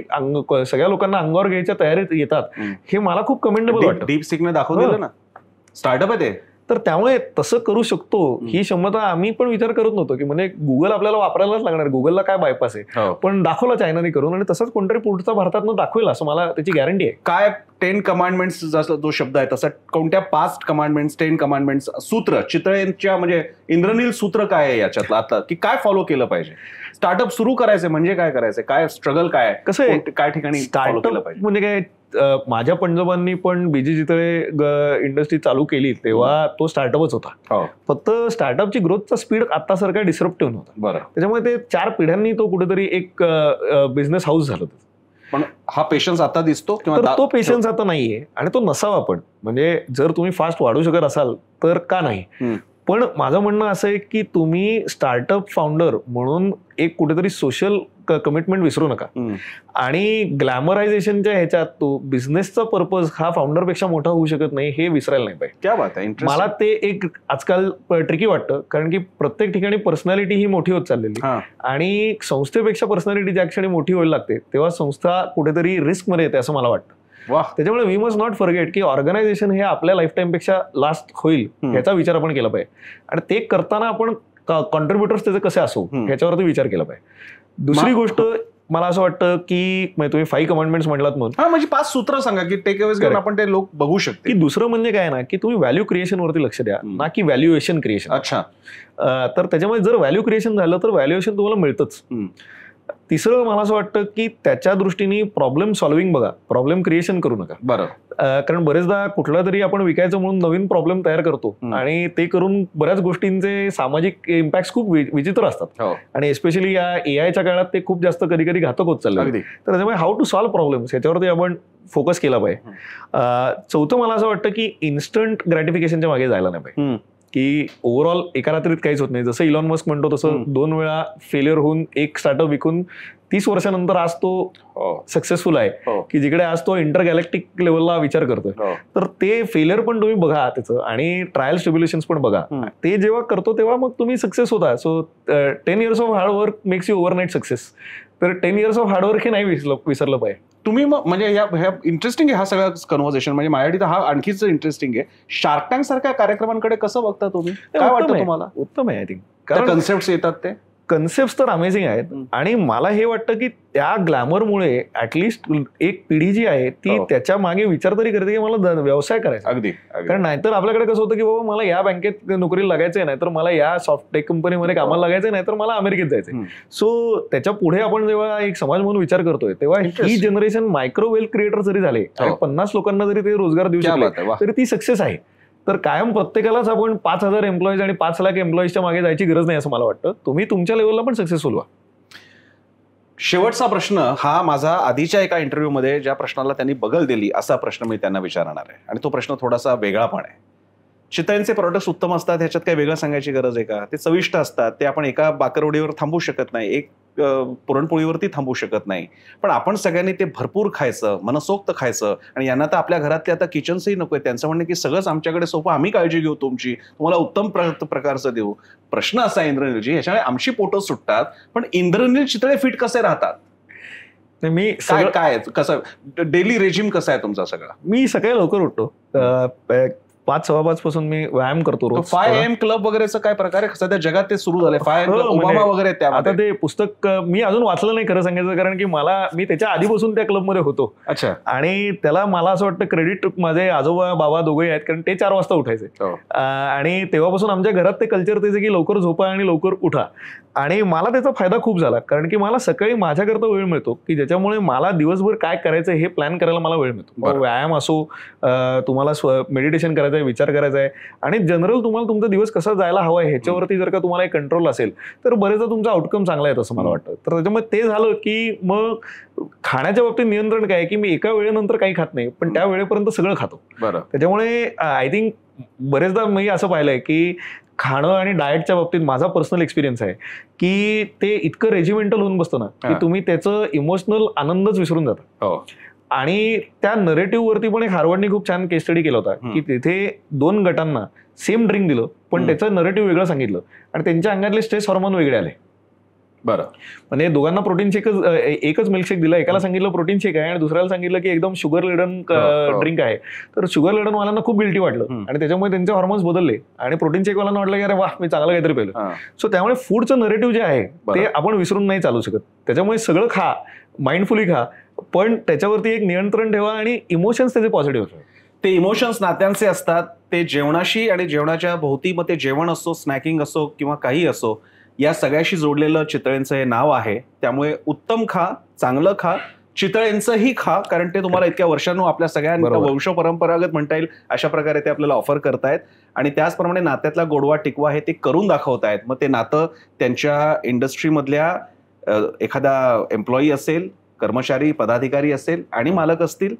सगळ्या लोकांना अंगावर घ्यायच्या तयारीत येतात हे मला खूप कमेंडेबल वाटतं. डीप सिकने दाखवलं ना, स्टार्टअप आहे ते. तर त्यामुळे तसं करू शकतो ही क्षमता आम्ही पण विचार करत नव्हतो की म्हणजे गुगल आपल्याला वापरायलाच लागणार, गुगलला काय बायपास आहे, पण दाखवला चायनाने करून आणि तसंच कोणतरी पुढचा भारतातनं दाखवेल असं मला त्याची गॅरंटी आहे. काय 10 कमांडमेंट्स जसा जो शब्द आहे तसा कोणत्या 5 कमांडमेंट्स, 10 कमांडमेंट्स सूत्र, चितळेंच्या म्हणजे इंद्रनील सूत्र काय आहे याच्यातलं आता, की काय फॉलो केलं पाहिजे? स्टार्टअप सुरू करायचं म्हणजे काय करायचं, काय स्ट्रगल, काय कसं आहे, काय ठिकाणी फॉलो केलं पाहिजे? म्हणजे काय, माझ्या पंजोबांनी पण बीजी चितळे इंडस्ट्री चालू केली तेव्हा तो स्टार्टअपच होता. फक्त स्टार्टअपची ग्रोथचा स्पीड आतासारखा डिसरप्टिव्ह नव्हता. बरं, त्याच्यामुळे ते 4 पिढ्यांनी तो कुठेतरी एक बिझनेस हाऊस झाला. पण हा पेशन्स आता दिसतो किंवा तो पेशन्स आता नाहीये आणि तो नसावा पण. म्हणजे जर तुम्ही फास्ट वाढू शकत असाल तर का नाही. पण माझं म्हणणं असं आहे की तुम्ही स्टार्टअप फाउंडर म्हणून एक कुठेतरी सोशल कमिटमेंट विसरू नका. आणि ग्लॅमरायझेशनच्या ह्याच्यात तो बिझनेसचा पर्पज हा फाउंडरपेक्षा मोठा होऊ शकत नाही हे विसरायला नाही पाहिजे. क्या बात आहे. मला ते एक आजकाल ट्रिकी वाटतं, कारण की प्रत्येक ठिकाणी पर्सनॅलिटी ही मोठी होत चाललेली आणि संस्थेपेक्षा पर्सनॅलिटी ज्या क्षणी मोठी व्हायला लागते तेव्हा संस्था कुठेतरी रिस्क मध्ये येते असं मला वाटतं. त्याच्यामुळे वी मस्ट नॉट फॉरगेट की ऑर्गनायझेशन हे आपल्या लाईफ टाइम पेक्षा लास्ट होईल याचा विचार आपण केला पाहिजे आणि ते करताना आपण कॉन्ट्रीब्युटर्स त्याचे कसे असू ह्याच्यावरती विचार केला पाहिजे. दुसरी गोष्ट मला असं वाटतं की तुम्ही 5 कमांडमेंट्स म्हटलात म्हणून, म्हणजे 5 सूत्र सांगा की टेक अवेज घेऊन आपण ते लोक बघू शकतो. की दुसरं म्हणजे काय ना की तुम्ही व्हॅल्यू क्रिएशन वरती लक्ष द्या ना की व्हॅल्युएशन क्रिएशन. अच्छा, तर त्याच्यामुळे जर व्हॅल्यू क्रिएशन झालं तर व्हॅल्युएशन तुम्हाला मिळतंच. तिसरं मला असं वाटतं की त्याच्या दृष्टीने प्रॉब्लेम सॉल्व्हिंग बघा, प्रॉब्लेम क्रिएशन करू नका. बरं, कारण बरेचदा कुठला तरी आपण विकायचं म्हणून नवीन प्रॉब्लेम तयार करतो आणि ते करून बऱ्याच गोष्टींचे सामाजिक इम्पॅक्ट खूप विचित्र असतात आणि एस्पेशली या AIच्या काळात ते खूप जास्त कधी कधी घातक होत चाललं. तर त्याच्यामुळे हाऊ टू सॉल्व्ह प्रॉब्लेम्स याच्यावरती आपण फोकस केला पाहिजे. चौथं मला असं वाटतं की इन्स्टंट ग्रॅटिफिकेशनच्या मागे जायला नाही पाहिजे, की ओव्हरऑल एका रात्रीत काहीच होत नाही. जसं इलॉन मस्क म्हणतो तसं 2 वेळा फेलियर होऊन एक स्टार्टअप विकून 30 वर्षानंतर आज तो सक्सेसफुल आहे की जिकडे आज तो इंटरगॅलेक्टिक लेवलला विचार करतोय. तर ते फेलियर पण तुम्ही बघा त्याचं आणि ट्रायल्स ट्रिब्युलेशन्स पण बघा. ते जेव्हा करतो तेव्हा मग तुम्ही सक्सेस होता. So 10 years of hard work makes you overnight success. तर 10 years ऑफ हार्डवर्क हे नाही विसरलं पाहिजे तुम्ही. म्हणजे ह्या इंटरेस्टिंग आहे हा सगळा कन्व्हर्सेशन. म्हणजे माझ्यासाठी हा आणखीच इंटरेस्टिंग आहे. शार्क टँक सारख्या कार्यक्रमांकडे कसं बघता तुम्ही, काय वाटतं तुम्हाला? उत्तम आहे आय थिंक, कारण कन्सेप्ट येतात ते कन्सेप्ट तर अमेझिंग आहेत आणि मला हे वाटतं की त्या ग्लॅमरमुळे ऍटलिस्ट एक पिढी जी आहे ती त्याच्या मागे विचार तरी करते की मला व्यवसाय करायचा. अगदी, कारण नाहीतर आपल्याकडे कसं होतं की बाबा मला या बँकेत नोकरीला लागायचंय, नाहीतर मला या सॉफ्टटेक कंपनीमध्ये कामाला लागायचंय, नाहीतर मला अमेरिकेत जायचंय. सो त्याच्या पुढे आपण जेव्हा एक समाज म्हणून विचार करतोय तेव्हा ही जनरेशन मायक्रो वेल्थ क्रिएटर जरी झाले आणि 50 लोकांना जरी ते रोजगार देऊ शकले तरी ती सक्सेस आहे. तर कायम प्रत्येकालाच आपण 5,000 एम्प्लॉईज आणि 5 लाख एम्प्लॉईजच्या मागे जायची गरज नाही असं मला वाटतं. तुम्ही तुमच्या लेवलला पण सक्सेसफुल व्हा. शेवटचा प्रश्न हा माझा आधीच्या एका इंटरव्ह्यूमध्ये ज्या प्रश्नाला त्यांनी बगल दिली असा प्रश्न मी त्यांना विचारणार आहे आणि तो प्रश्न थोडासा वेगळा पण आहे. चितळेंचे प्रॉडक्ट्स उत्तम असतात, ह्याच्यात काही वेगळं सांगायची गरज आहे का? ते चविष्ट असतात, ते आपण एका बाकरवडीवर थांबू शकत नाही, एक पुरणपोळीवरती थांबू शकत नाही, पण आपण सगळ्यांनी ते भरपूर खायचं, मनसोक्त खायचं. आणि यांना तर आपल्या घरातले आता किचन्सही नकोय. त्यांचं म्हणणं की सगळंच आमच्याकडे सोपं, आम्ही काळजी घेऊ तुमची, तुम्हाला उत्तम प्रकारचं देऊ. प्रश्न असा आहे इंद्रनीलजी, ह्याच्यामुळे आमची पोटं सुटतात, पण इंद्रनील चितळे फिट कसे राहतात? मी काय कसं डेली रेजिम कसं आहे तुमचा सगळा? मी सकाळी लवकर उठतो. 5:15 पासून मी व्यायाम करतो रोज. 5 AM क्लब वगैरेचं काय प्रकार आहे सध्या जगात ते सुरू झालंय? 5 AM क्लब ओबामा वगैरे आता ते पुस्तक मी अजून वाचलं नाही खरं सांगायचं, कारण की मी त्याच्या आधीपासून त्या क्लबमध्ये होतो. अच्छा. आणि त्याला मला असं वाटतं क्रेडिट माझे आजोबा बाबा दोघे आहेत, कारण ते 4 वाजता उठायचे. आणि तेव्हापासून आमच्या घरात ते कल्चर त्याचे की लवकर झोपा आणि लवकर उठा. आणि मला त्याचा फायदा खूप झाला, कारण की मला सकाळी माझ्याकरता वेळ मिळतो की ज्याच्यामुळे मला दिवसभर काय करायचं हे प्लॅन करायला मला वेळ मिळतो. व्यायाम असो, तुम्हाला मेडिटेशन करायचं आहे, विचार करायचा आहे, आणि जनरल तुम्हाला तुमचा दिवस कसा जायला हवा आहे ह्याच्यावरती जर का तुम्हाला एक कंट्रोल असेल तर बरेचदा तुमचा आउटकम चांगला येतो असं मला वाटतं. तर त्याच्यामुळे ते झालं की मग खाण्याच्या बाबतीत नियंत्रण काय की मी एका वेळेनंतर काही खात नाही, पण त्या वेळेपर्यंत सगळं खातो. त्याच्यामुळे आय थिंक बरेचदा मी असं पाहिलंय की खाणं आणि डाएटच्या बाबतीत माझा पर्सनल एक्सपिरियन्स आहे की ते इतकं रेजिमेंटल होऊन बसतं ना की तुम्ही त्याचं इमोशनल आनंदच विसरून जाता. आणि त्या नरेटिव्ह वरती पण एक हार्वर्डने खूप छान केस स्टडी केला होता की तिथे 2 गटांना सेम ड्रिंक दिलं, पण त्याचं नरेटिव्ह वेगळं सांगितलं आणि त्यांच्या अंगातले स्ट्रेस हॉर्मोन वेगळे आले. बरं. म्हणजे दोघांना प्रोटीन शेक, एकच मिल्कशेक दिला, एकाला सांगितलं प्रोटीन शेक आहे आणि दुसऱ्याला सांगितलं की एकदम शुगर लेडन ड्रिंक आहे. तर शुगर लेडन वाल्यांना खूप गिल्टी वाटलं आणि त्याच्यामुळे त्यांचे हॉर्मोन्स बदलले आणि प्रोटीन शेक वाल्यांना वाटलं की अरे वाह मी चांगलं काहीतरी पेलं. सो त्यामुळे फूडचं नरेटिव्ह जे आहे ते आपण विसरून नाही चालू शकत. त्याच्यामुळे सगळं खा, माइंडफुली खा, पण त्याच्यावरती एक नियंत्रण ठेवा आणि इमोशन्स त्याचे पॉझिटिव्ह असतात. ते इमोशन्स नात्यांचे असतात, ते जेवणाशी आणि जेवणाच्या भोवती, मग ते जेवण असो, स्नॅकिंग असो किंवा काही असो, या सगळ्याशी जोडलेलं चितळेंचं हे नाव आहे. त्यामुळे उत्तम खा, चांगलं खा, चितळेंचंही खा, कारण ते तुम्हाला इतक्या वर्षांनो आपल्या सगळ्यांना वंश परंपरागत म्हणता येईल अशा प्रकारे ते आपल्याला ऑफर करतायत. आणि त्याचप्रमाणे नात्यातला गोडवा टिकवा हे ते करून दाखवतायत. मग ते नातं त्यांच्या इंडस्ट्रीमधल्या एखादा एम्प्लॉई असेल, कर्मचारी, पदाधिकारी असेल आणि मालक असतील,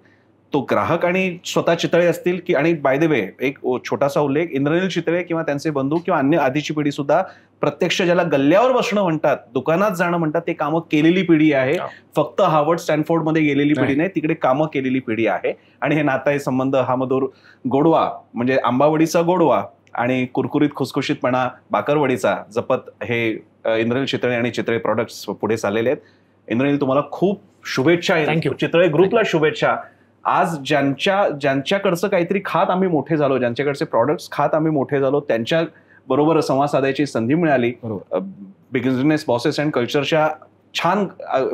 तो ग्राहक आणि स्वतः चितळे असतील की, आणि बाय द वे एक छोटासा उल्लेख, इंद्रनील चितळे किंवा त्यांचे बंधू किंवा अन्य आधीची पिढी सुद्धा प्रत्यक्ष ज्याला गल्ल्यावर बसणं म्हणतात, दुकानात जाणं म्हणतात, ते कामं केलेली पिढी आहे. फक्त हार्वर्ड स्टॅनफोर्ड मध्ये गेलेली पिढी नाही, तिकडे कामं केलेली पिढी आहे. आणि हे नातं, हे संबंध, हा मधुर गोडवा म्हणजे आंबावडीचा गोडवा आणि कुरकुरीत खुसखुशीतपणा बाकरवडीचा जपत हे इंद्रनील चितळे आणि चितळे प्रॉडक्ट्स पुढे चाललेले आहेत. इंद्रनील, तुम्हाला खूप शुभेच्छा. चितळे ग्रुपला शुभेच्छा. आज ज्यांच्याकडचं काहीतरी खात आम्ही मोठे झालो, ज्यांच्याकडचे प्रॉडक्ट्स खात आम्ही मोठे झालो, त्यांच्या बरोबर संवाद साधायची संधी मिळाली. बिझनेस बॉसेस अँड कल्चरच्या छान,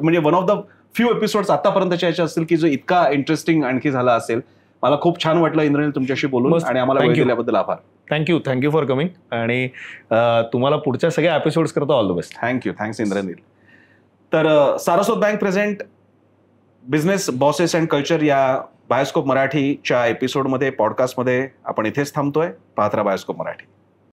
म्हणजे one of the few episodes आतापर्यंतच्या याच्या असतील की जो इतका इंटरेस्टिंग आणखी झाला असेल. मला खूप छान वाटलं इंद्रनील तुमच्याशी बोलून आणि आम्हाला वेळ दिल्याबद्दल आभार. थँक्यू फॉर कमिंग आणि तुम्हाला पुढच्या सगळ्या एपिसोड्स करता all the best. Thanks Indraneel. तर Saraswat bank present business bosses and culture या बायोस्कोप मराठीच्या एपिसोडमध्ये, पॉडकास्टमध्ये आपण इथेच थांबतोय. पाहत राहा बायोस्कोप मराठी.